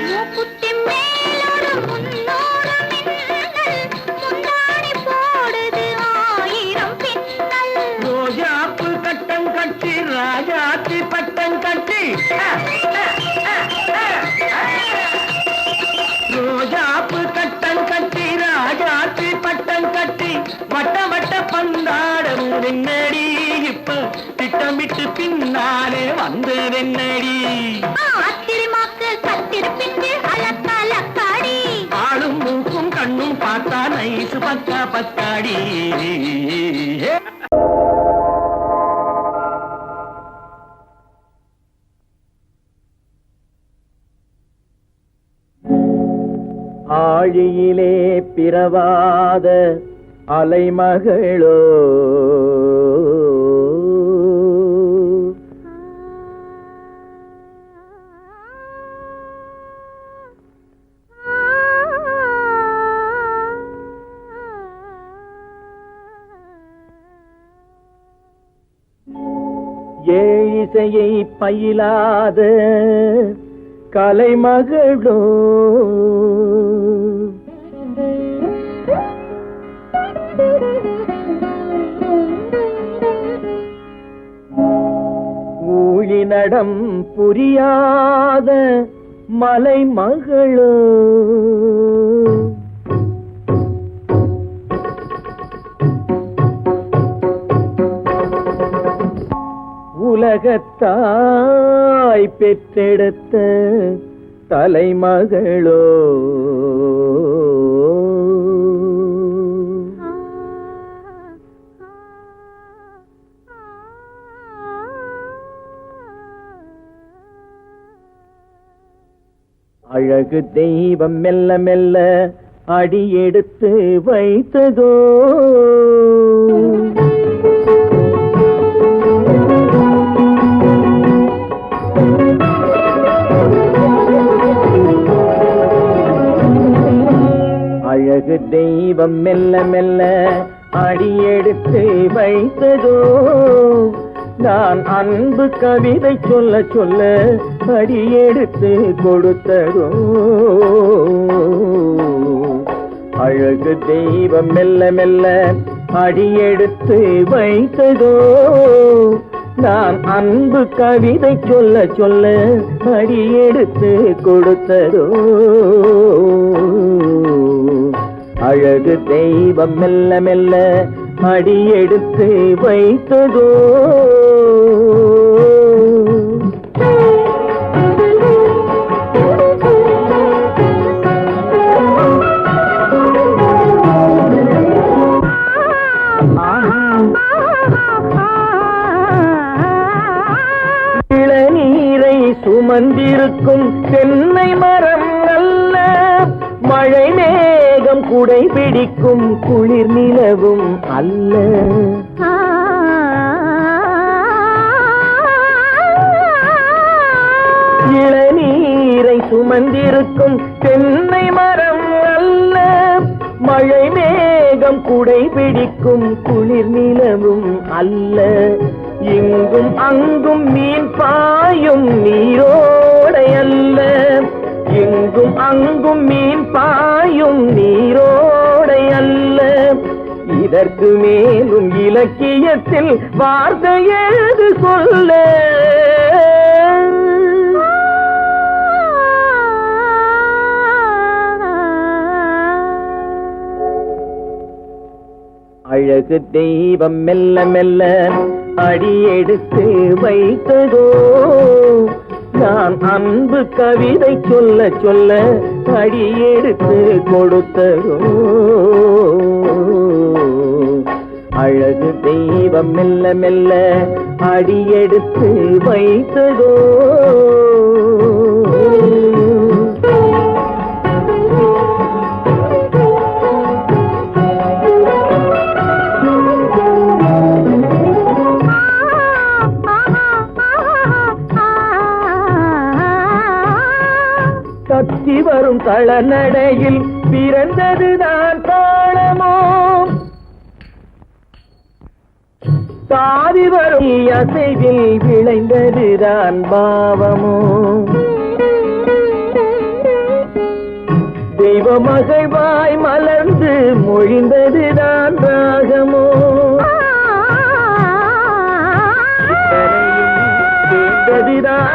மூக்குத்தி மேலோடு முன்னோடு மின்னல் முந்தாணி போடுது ஆயிரம் பின்னல் ரோஜாப்பு கட்டம் கட்டி ராஜாத்தி பட்டம் கட்டி ரோஜாப்பு கட்டம் கட்டி ராஜாத்தி பட்டம் கட்டி வட்ட வட்ட பந்தாடம் என்னடி இப்ப திட்டமிட்டு பின்னாலே வந்ததென்னடி ஆத்திரமாக்கு கத்திருப்பிண்டு அலக்காடி ஆளும் மூக்கும் கண்ணும் பார்த்தா நைசு பக்கா பக்காடி ஆழியிலே பிறவாத அலைமகளோ ஏழிசையை பயிலாத கலைமகளோ ஊழினடம் புரியாத மலைமகளோ உலகத்தாய் பெற்றெடுத்த தலைமகளோ அழகு தெய்வம் மெல்ல மெல்ல அடியெடுத்து வைத்ததோ அழகு தெய்வம் மெல்ல மெல்ல அடியெடுத்து வைத்ததோ நான் அன்பு கவிதை சொல்ல சொல்ல அடியெடுத்து கொடுத்ததோ அழகு தெய்வம் மெல்ல மெல்ல அடியெடுத்து வைத்ததோ நான் அன்பு கவிதை சொல்ல சொல்ல அடியெடுத்து கொடுத்ததோ அழகு தெய்வம் மெல்ல மெல்ல அடியெடுத்து வைத்ததோ இளநீரை சுமந்திருக்கும் தென்னை மரம் அல்ல மழை மேகம் குடை பிடிக்கும் குளிர் நிலவும் அல்ல இளநீரை சுமந்திருக்கும் தென்னை மரம் அல்ல மழை மேகம் குடை பிடிக்கும் குளிர் நிலவும் அல்ல இங்கும் அங்கும் மீன் பாயும் நீரோடை அல்ல இங்கும் அங்கும் மீன் பாயும் நீரோடை அல்ல இதற்கு மேலும் இலக்கியத்தில் வார்த்தை ஏது சொல்ல அழகு தெய்வம் மெல்ல மெல்ல அடியெடுத்து வைத்ததோ நான் அன்பு கவிதை சொல்ல சொல்ல அடியெடுத்து கொடுத்ததோ அழகு தெய்வம் மெல்ல மெல்ல அடியெடுத்து வைத்ததோ தத்தி வரும் தளநடையில் பிறந்ததுதான் தாளமோ தாவி வரும் அசைவில் விளைந்ததுதான் பாவமோ தெய்வ மகிழ்வாய் மலர்ந்து மொழிந்ததுதான் ராகமோ கேட்டதுதான்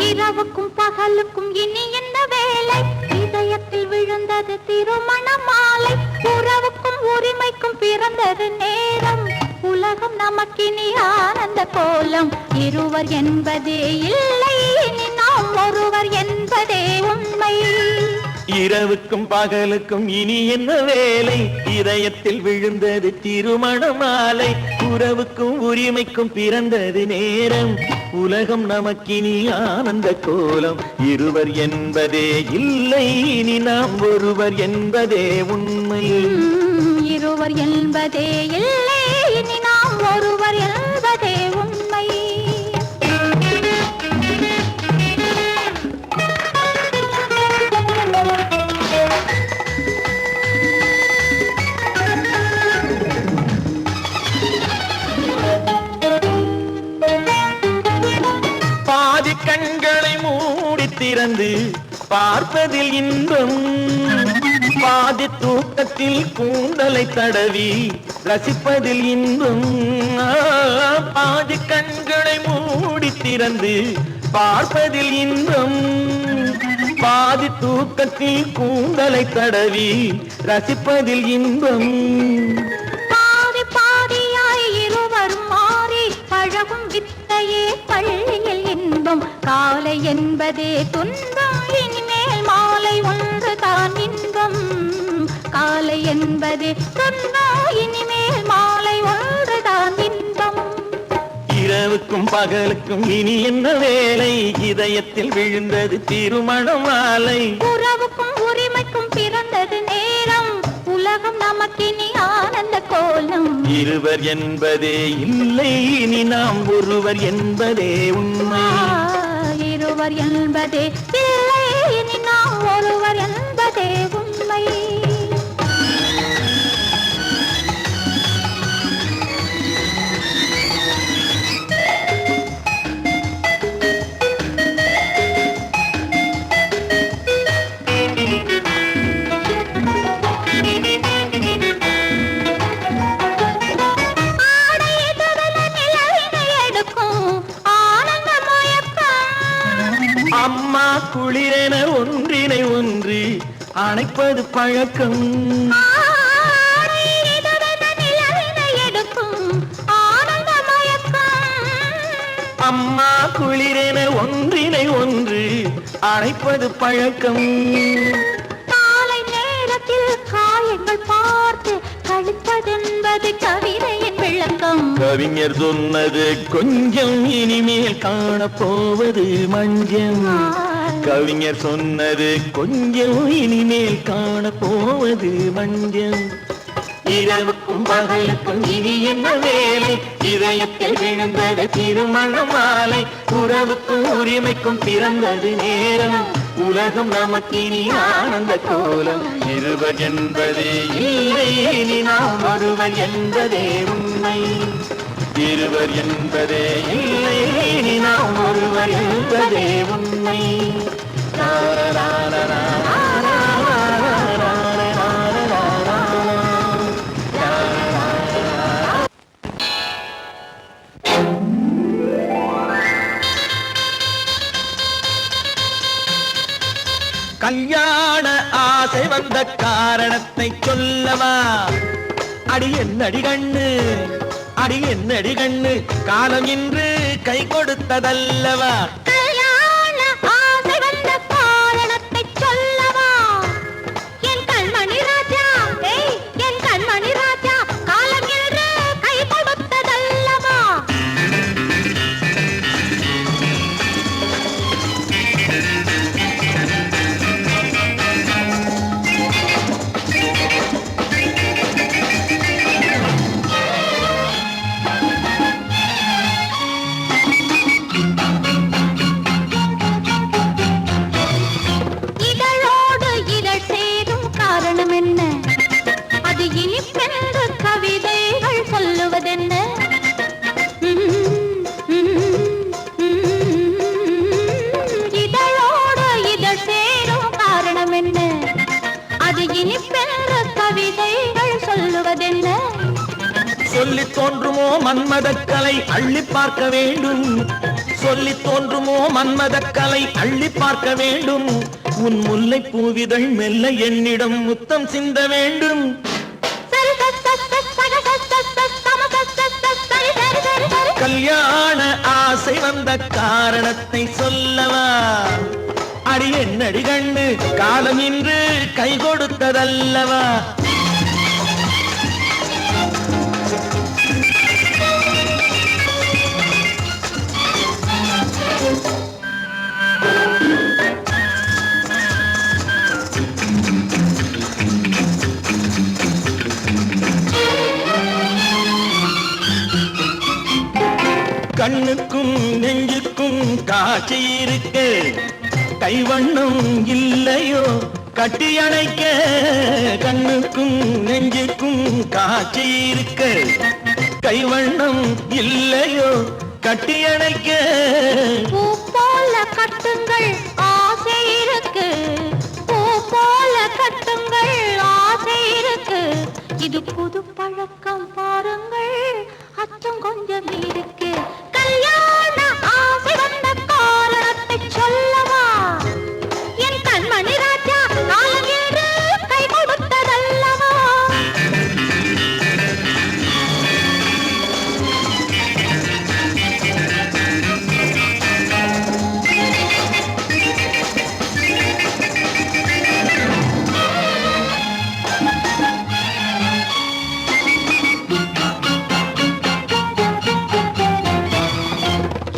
இரவுக்கும் பகலுக்கும் இனி என்ன வேலை இதயத்தில் விழுந்தது திருமண மாலை உறவுக்கும் உரிமைக்கும் பிறந்தது நேரம் உலகம் நமக்கினி ஆனந்த கோலம் இருவர் என்பதே இல்லை இனி நாம் ஒருவர் என்பதே உண்மை இரவுக்கும் பகலுக்கும் இனி என்ன வேலை இதயத்தில் விழுந்தது திருமண மாலை உறவுக்கும் உரிமைக்கும் பிறந்தது நேரம் உலகம் நமக்கினி ஆனந்த கோலம் இருவர் என்பதே இல்லை இனி நாம் ஒருவர் என்பதே உண்மை இருவர் என்பதே இல்லை இனி நாம் ஒருவர் என்பதே உண்மை பாதி கண்களை மூடி திறந்து பார்ப்பதில் இன்பம் பாதி தூக்கத்தில் கூந்தலை தடவி ரசிப்பதில் இன்பம் பாதி கண்களை மூடி திறந்து பார்ப்பதில் இன்பம் பாதி தூக்கத்தில் கூந்தலை தடவி ரசிப்பதில் இன்பம் பாதி பாதியாய் இருவர் மாறி பழகும் வித்தையே பள்ளியில் இன்பம் காலை என்பதே துன்பம் இனிமேல் மாலை ஒன்று தான் இன்பம் காலை என்பதே துன்பம் இனிமேல் மாலை ஒன்று தான் இன்பம் இரவுக்கும் பகலுக்கும் இனி என்ன வேலை இதயத்தில் விழுந்தது திருமண மாலை உறவுக்கும் உரிமைக்கும் பிறந்தது நேரம் உலகம் நமக்கினி ஆனந்த கோலம் இருவர் என்பதே இல்லை இனி நாம் ஒருவர் என்பதே உண்மை இருவர் என்பதே இல்லை இனி நாம் ஒருவர் என்பதே உண்மை அம்மா குளிரென ஒன்றினை ஒன்று அணைப்பது பழக்கம் அம்மா குளிரென ஒன்றினை ஒன்று அணைப்பது பழக்கம் காலை நேரத்தில் காயங்கள் பார்த்து கழிப்பதென்பது கவிதையின் விளக்கம் கவிஞர் சொன்னது கொஞ்சம் இனிமேல் காணப்போவது மஞ்சம் கவிஞர் சொன்னது கொஞ்சம் இனிமேல் காணப்போவது மஞ்சம் இரவுக்கும் பகலுக்கும் இனி என்ன வேலை இதயத்தில் விழுந்தது திருமண மாலை உறவுக்கும் உரிமைக்கும் பிறந்தது நேரம் உலகம் நமக்கினி ஆனந்த கோலம் இருவர் என்பதே இல்லை இனி நாம் ஒருவர் என்பதே உண்மை இருவர் என்பதே இல்லை இனி நாம் ஒருவர் என்பதே உண்மை கல்யாண ஆசை வந்த காரணத்தை சொல்லவா? அடி என்னடி கண்ணு, அடி என்னடி கண்ணு, காலம் இன்று கை கொடுத்ததல்லவா? கல்யாண ஆசை வந்த காரணத்தை சொல்லவா? என் கண்மணி ராஜா, என் கண்மணி ராஜா, காலம் என்று கை கொடுத்ததல்லவா? இதழோடு இதழ் சேரும் காரணம் என்ன? அது இனிப்பென்று கவிதைகள் சொல்லுவதென்ன? இதழோடு இதழ் சேரும் காரணம் என்ன? அது இனிப்பென்று கவிதைகள் சொல்லுவதென்ன? சொல்லி தோன்றுமோ மன்மதக்கலை அள்ளி பார்க்க வேண்டும், சொல்லி தோன்றுமோ மன்மதக்கலை அள்ளி பார்க்க வேண்டும். உன் முல்லை பூவிதழ் மெல்ல என்னிடம் முத்தம் சிந்த வேண்டும். கல்யாண ஆசை வந்த காரணத்தை சொல்லவா? அடி என்னடி கண்ணு, காலம் இன்று கை கொடுத்ததல்லவா? கண்ணுக்கும் நெஞ்சுக்கும் காட்சி இருக்கு, கைவண்ணம் இல்லையோ கட்டி அணைக்க? கண்ணுக்கும் நெஞ்சுக்கும் காட்சி இருக்கு, கைவண்ணம் இல்லையோ கட்டி அணைக்க? பூ போல கட்டுங்கள் ஆசை இருக்கு, பூ போல கட்டுங்கள் ஆசை இருக்கு. இது புது பழக்கம் பாருங்கள், அச்சம் கொஞ்சம் இருக்கு. கல்யாண ஆசை வந்த காரணத்தை சொல்லவா? என் கண்மணி ராஜா, காலம் என்று கை கொடுத்ததல்லவா?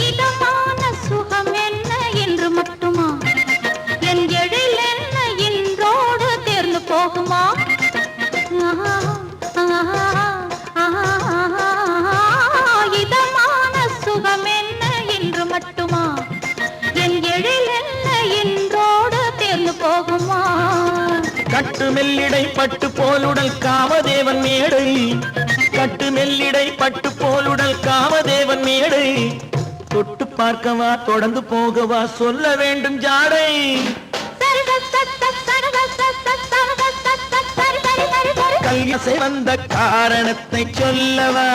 இதமான சுகம் என்ன என்று மட்டுமா? என் எழில் என்ன இன்றோடு தேர்ந்து போகுமா? இதமான சுகம் என்ன என்று மட்டுமா? என் எழில் என்ன இன்றோடு தேர்ந்து போகுமா? கட்டு மெல்லிடை பட்டு போலுடல் காமதேவன் மேடை, கட்டு மெல்லிடை பட்டு போலுடல் காமதேவன் மேடை. தொட்டு பார்க்கவா தொடர்ந்து போகவா சொல்ல வேண்டும் ஜாடை? கல்யாணம் வந்த காரணத்தை சொல்லவா?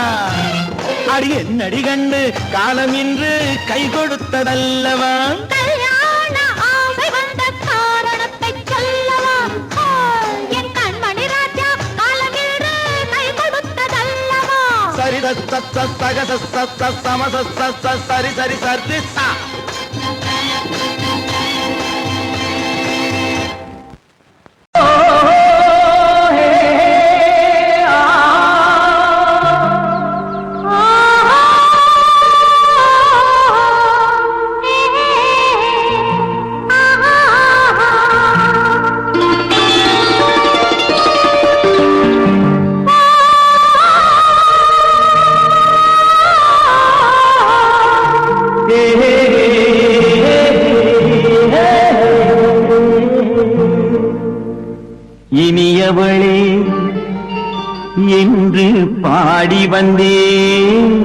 அடி என்னடி கண்டு, காலம் இன்று கை கொடுத்ததல்லவா? கல்யாண ஆசை வந்த காரணத்தை சொல்லவா? என் கண்மணி ராஜா, காலம் என்று கை கொடுத்ததல்லவா? சரி சக சம சரி சரி சரி சா. இனியவளே என்று பாடி வந்தேன்,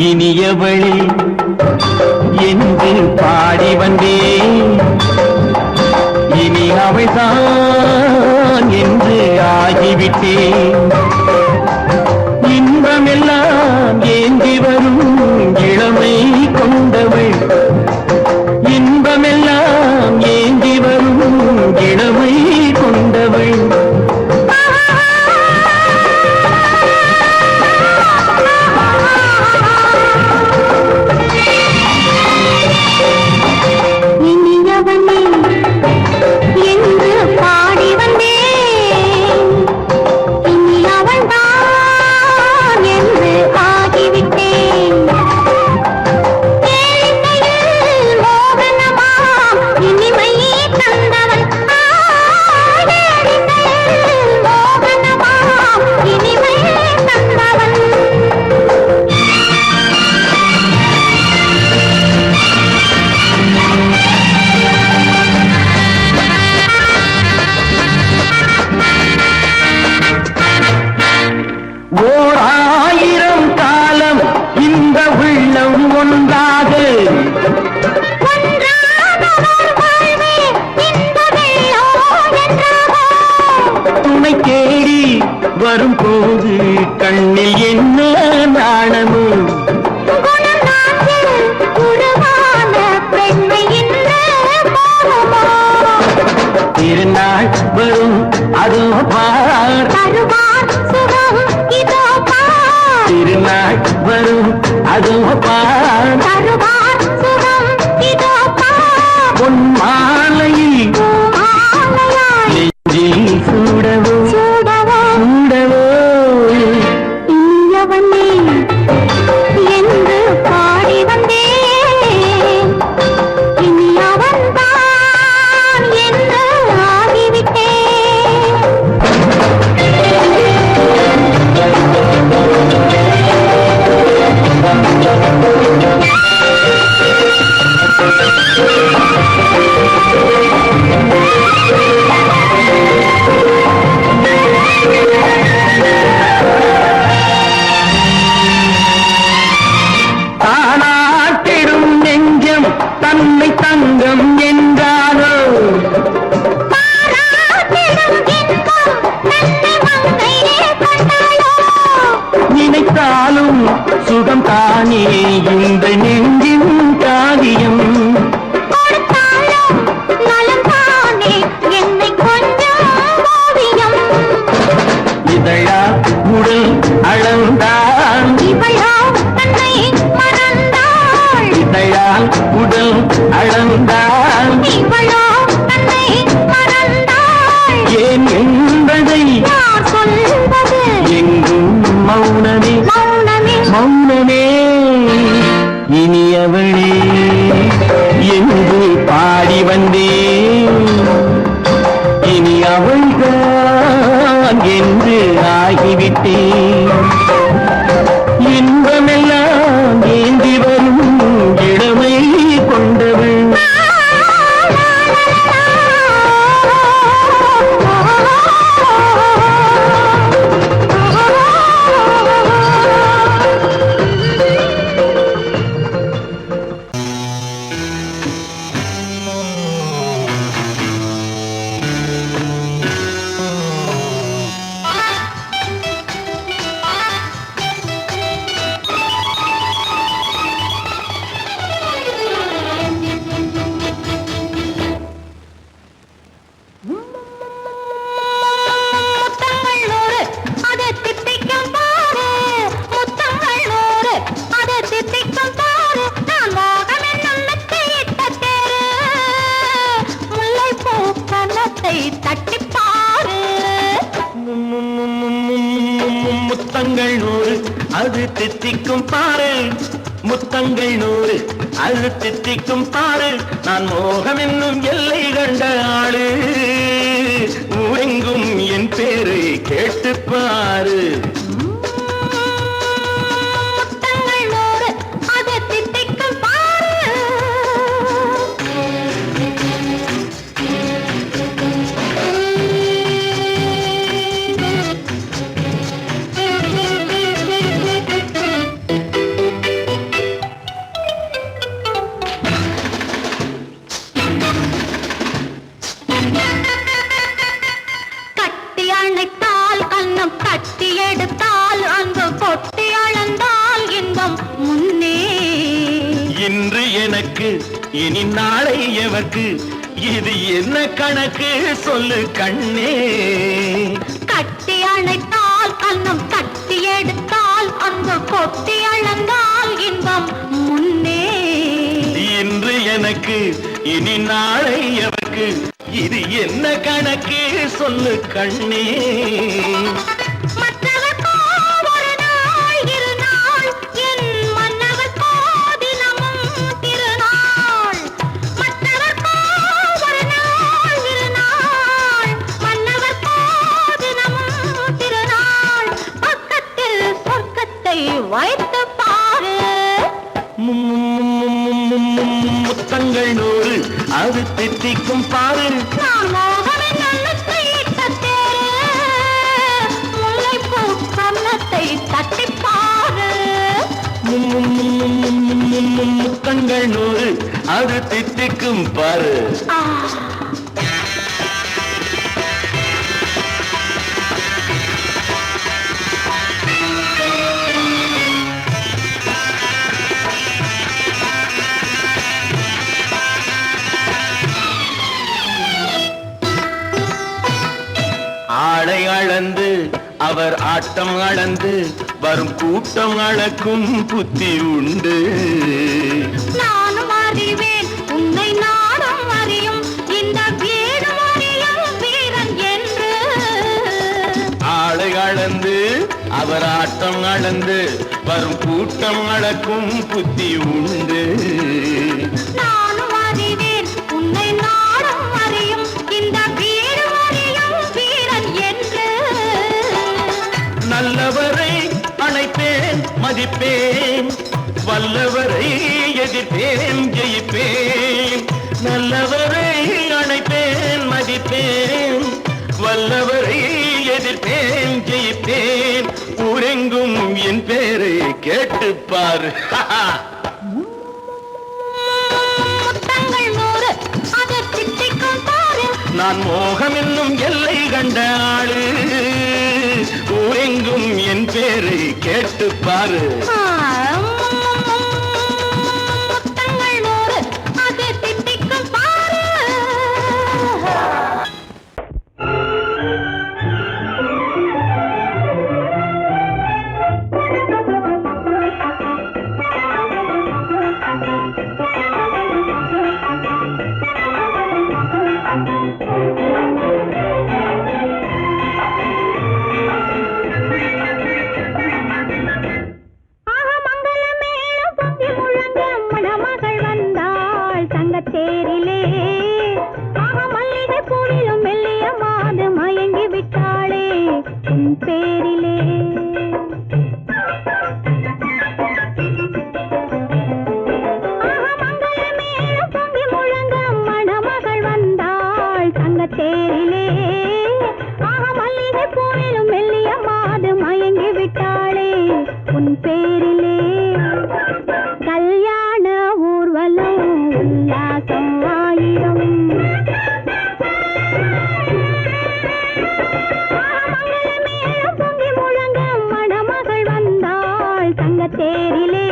இனியவளே என்று பாடி வந்தேன். இனி அவள்தான் என்று ஆகிவிட்டேன். வரும்போது கண்ணில் என்ன நாணமோ திருநாள் வரும் அதோ பார் திருநாள் வரும் அதோ பார் பொன் மாலையில் நெஞ்சில் சூடவோ சூடவோ என்று பாடி வந்தேன் இனி அவன்தான் என்று ஆகிவிட்டேன் தானாட்டிடும் நெஞ்சம் தன்னை தங்கம் என்றாலோ நினைத்தாலும் சுகம் தானே இந்த நெஞ்சின் காரியம் இதழா உடல் அளந்தால் இதழால் உடல் அளந்தால் ஏன் என்பதை எங்கும் மௌனமே மௌனமே இனியவளே என்று பாடி வந்தேன் இனி அவள்தான் என்று ஆகிவிட்டேன் இன்பமெல்லாம் ஏந்தி வரும் இளமை கொண்டவள் முத்தங்கள் 100 அது தித்திக்கும் பாரு முத்தங்கள் 100 அது தித்திக்கும் பாரு நான் மோகம் என்னும் எல்லை கண்ட ஆளு ஊரெங்கும் என் பேரை கேட்டு பாரு இன்று எனக்கு இனி நாளை எவர்க்கு இது என்ன கணக்கு சொல்லு கண்ணே கட்டி அணைத்தால் கண்ணம் கட்டி எடுத்தால் அங்கு கொட்டி அளந்தால் இன்பம் முன்னே இன்று எனக்கு இனி நாளை எவர்க்கு இது என்ன கணக்கு சொல்லு கண்ணே வைத்து பாரு முத்தங்கள் 100 அது தித்திக்கும் பாரு நான் மோகனின் நல்லத்தை இட்ட தேரு முல்லைப்பூ கன்னத்தை தட்டி பாரு முத்தங்கள் 100 அது தித்திக்கும் பாரு அவர் ஆட்டம் அளந்து வரும் கூட்டம் அளக்கும் புத்தி உண்டு. நானும் அறிவேன் உன்னை நாடும் அறியும் இந்த வீடு அறியும் வீரன் என்று. ஆளை அளந்து அவர் ஆட்டம் அளந்து வரும் கூட்டம் அளக்கும் புத்தி உண்டு. நானும் அறிவேன் உன்னை நாடும் அறியும் இந்த வீடு அறியும் வீரன் என்று. நல்லவரை அணைப்பேன் மதிப்பேன், வல்லவரை எதிர்ப்பேன் ஜெயிப்பேன். நல்லவரை அணைப்பேன் மதிப்பேன், வல்லவரை எதிர்ப்பேன் ஜெயிப்பேன். ஊரெங்கும் என் பேரை கேட்டுப்பார். முத்தங்கள் 100 அது திட்டிக்கும் பாரு. நான் மோகம் என்னும் எல்லை கண்ட ஆளு, ஊரெங்கும் என் பேரை கேட்டுப்பாரு. முத்தங்கள் 100 அது திட்டிக்கும் பாரு. தேரிலே ஆக மல்லிகை பூவிலும் மெல்லிய மாது மயங்கி விட்டாளே உன் பேரிலே. ஆக மங்கள மேளம் பொங்கி முழங்க மணமகள் வந்தாள் தங்க தேரிலே. ஆக மல்லிகை பூவிலும் மெல்லிய மாது மயங்கி விட்டாளே உன் பேரிலே. கல்யாண ஊர்வலம் உல்லாசம் ஆயிரம். மங்கள மேளம் பொங்கி முழங்க மணமகள் வந்தாள் தங்க தேரிலே.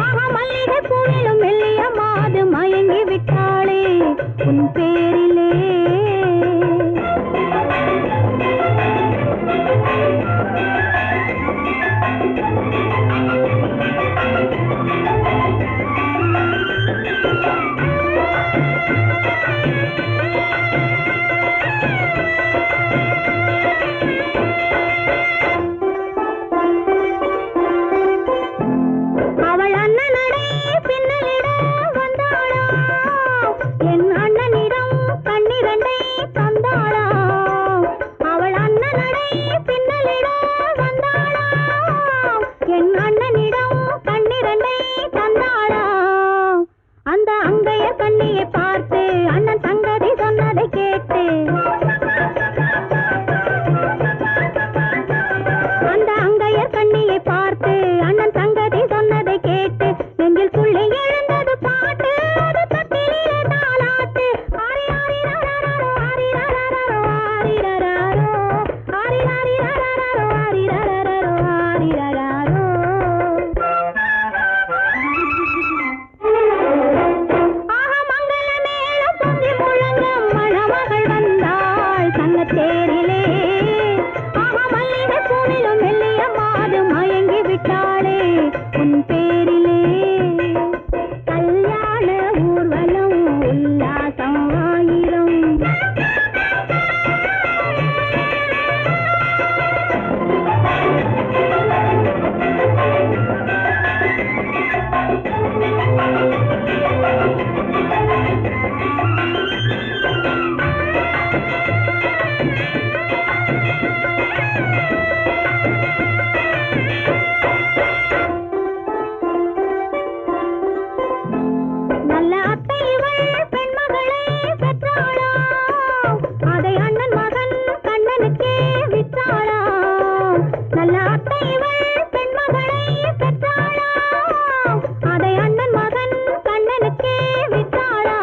ஆக மல்லிகை பூவிலும் மெல்லிய மாது மயங்கி விட்டாளே உன் பேரிலே. அவள் அண்ணனடை பின்னலிட வந்தாளா, என் அண்ணனிடம் கண்ணிரண்டை தந்தாளா. அவள் அண்ணனடை பின்னலிட வந்தாளா, என் அண்ணனிடம் கண்ணிரண்டை தந்தாளா. அந்த அங்கைய கண்ணியை பார்த்து அண்ணன் சங்கதி சொன்னதை கேட்டு, அந்த அங்கையர் கண்ணியை பார்த்து அண்ணன் சங்கதி சொன்னதை கேட்டு நெஞ்சில் துள்ளி எழுந்தது பாட்டு. அது தட்டிலே தாலாட்டு. ஆரி ஆரி ரரரரோ ஆரி ரரரரோ ஆரி ரரரோ ஆரி ஆரி ரரரரோ ஆரி ரரரரோ ஆரி ரரரோ. ஆக மங்கள மேளம் பொங்கி முழங்க மணமகள் வந்தாள் தங்க தேரிலே. ஆக மல்லிகை பூவிலும் மெல்லிய மாது மயங்கி விட்டாளே உன் பேரிலே. கல்யாண ஊர்வலம் உல்லாசம் ஆயிரம். நல்ல அத்தை இவள் பெண்மகளை பெற்றாளா, அதை அண்ணன் மகன் கண்ணனுக்கே விற்றாளா. நல்ல அத்தை இவள் பெண்மகளை பெற்றாளா, அதை அண்ணன் மகன் கண்ணனுக்கே விற்றாளா.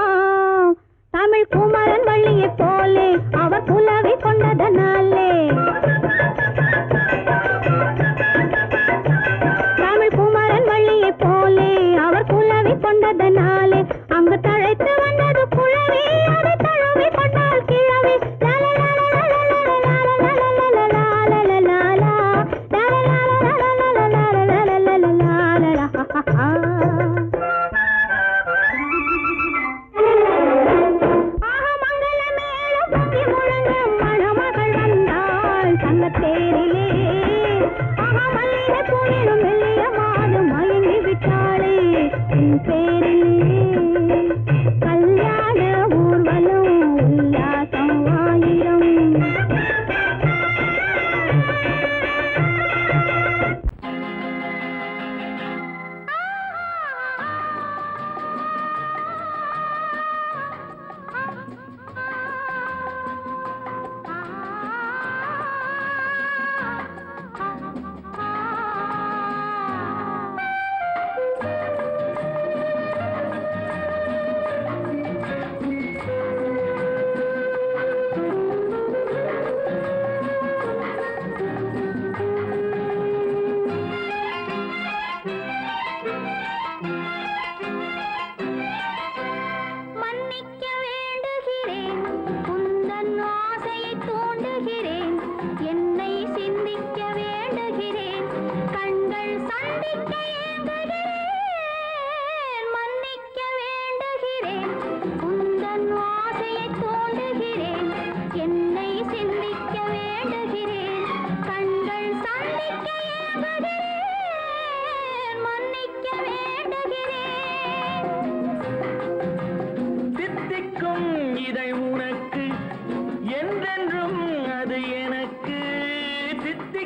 தமிழ் குமரன் வள்ளியை போலே அவர் புலவி கொண்டதனாலே, தமிழ் குமரன் வள்ளியை போலே அவர் புலவி கொண்டதனாலே அங்கு தழைத்து வந்தது புலவி. அதை தழுவி கொண்டால் கிழவி.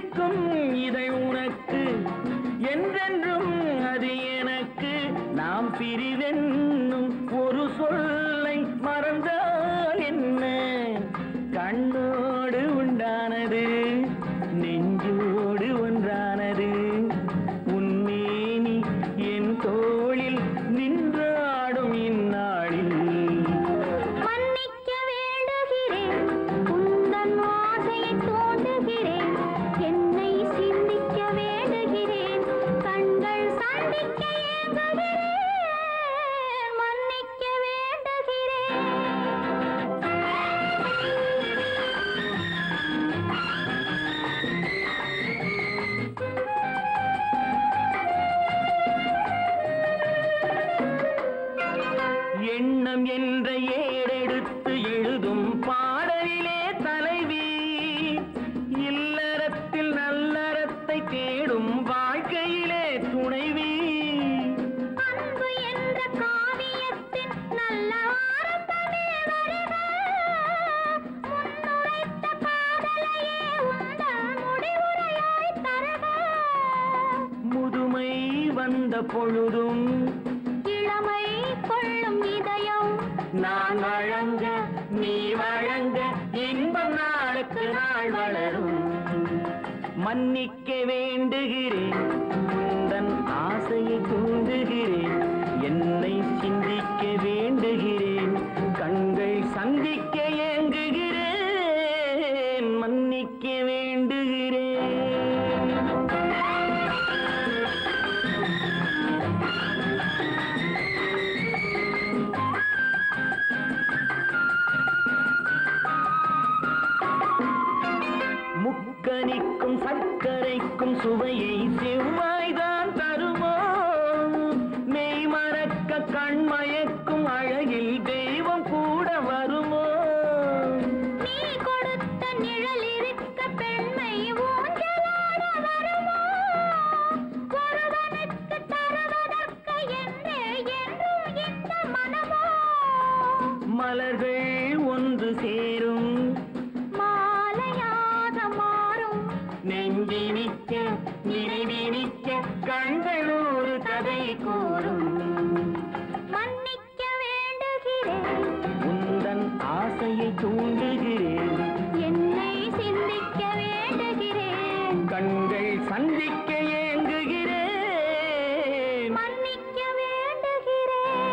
சிரிக்கும் இதை உனக்கு என்றென்றும் அது எனக்கு நாம் பிரிவென்னும் ஒரு சொல்லை மறந்தால் என்ன கண்ணோடு உண்டானது நெஞ்சோடு ஒன்றானது உன்னேனி என் தோளில் நின்றாடும் இந்நாளில் மன்னிக்க வேண்டுகிறேன் உந்தன் ஆசையை தோண்டுகிறேன் என்னை சிந்திக்க வேண்டுகிறேன் கண்கள் சந்திக்க ஏங்குகிறேன் மன்னிக்க வேண்டுகிறேன் எண்ணம் என்ற ஏடெடுத்து எழுதும் பாடலிலே தலைவி இல்லறத்தில் நல்லறத்தை தேடும் வாழ்க்கையிலே துணைவி அன்பு என்ற காவியத்தின் நல்ல ஆரம்பமே வருக முன்னுரைத்த காதலையே உந்தன் முடிவுரையாய் தருக முதுமை வந்த பொழுதும் இளமை கொள்ளும் இதயம் நான் வழங்க நீ வழங்க இன்பம் நாளுக்கு நாள் வளரும் மன்னிக்க வேண்டுகிறேன் உந்தன் ஆசையை தூண்டுகிறேன் என்னை சிந்திக்க வேண்டுகிறேன் கண்கள் சந்திக்க ஏங்குகிறேன் மன்னிக்க வேண்டுகிறேன் முக்கனிக்கும் சர்க்கரைக்கும் சுவையை செவ்வாய்தான் தருமோ மெய் மறக்க கண்மயக்கும் அழகில் தெய்வம் கூட வருமோ நீ கொடுத்த நிழல் இருக்க பெண்மை ஊஞ்சலாட வருமோ ஒருவனுக்கு தருவதற்கு என்றே என்றும் இந்த மனமோ மலர்கள் ஒன்று சேரும் மாலையாக மாறும் நெஞ்சினிக்க நினைவினிக்க கண்கள் ஒரு கதை கூறும் மன்னிக்க வேண்டுகிறேன் உந்தன் ஆசையை தூண்டுகிறேன் என்னை சிந்திக்க வேண்டுகிறேன் கண்கள் சந்திக்க ஏங்குகிறேன் மன்னிக்க வேண்டுகிறேன்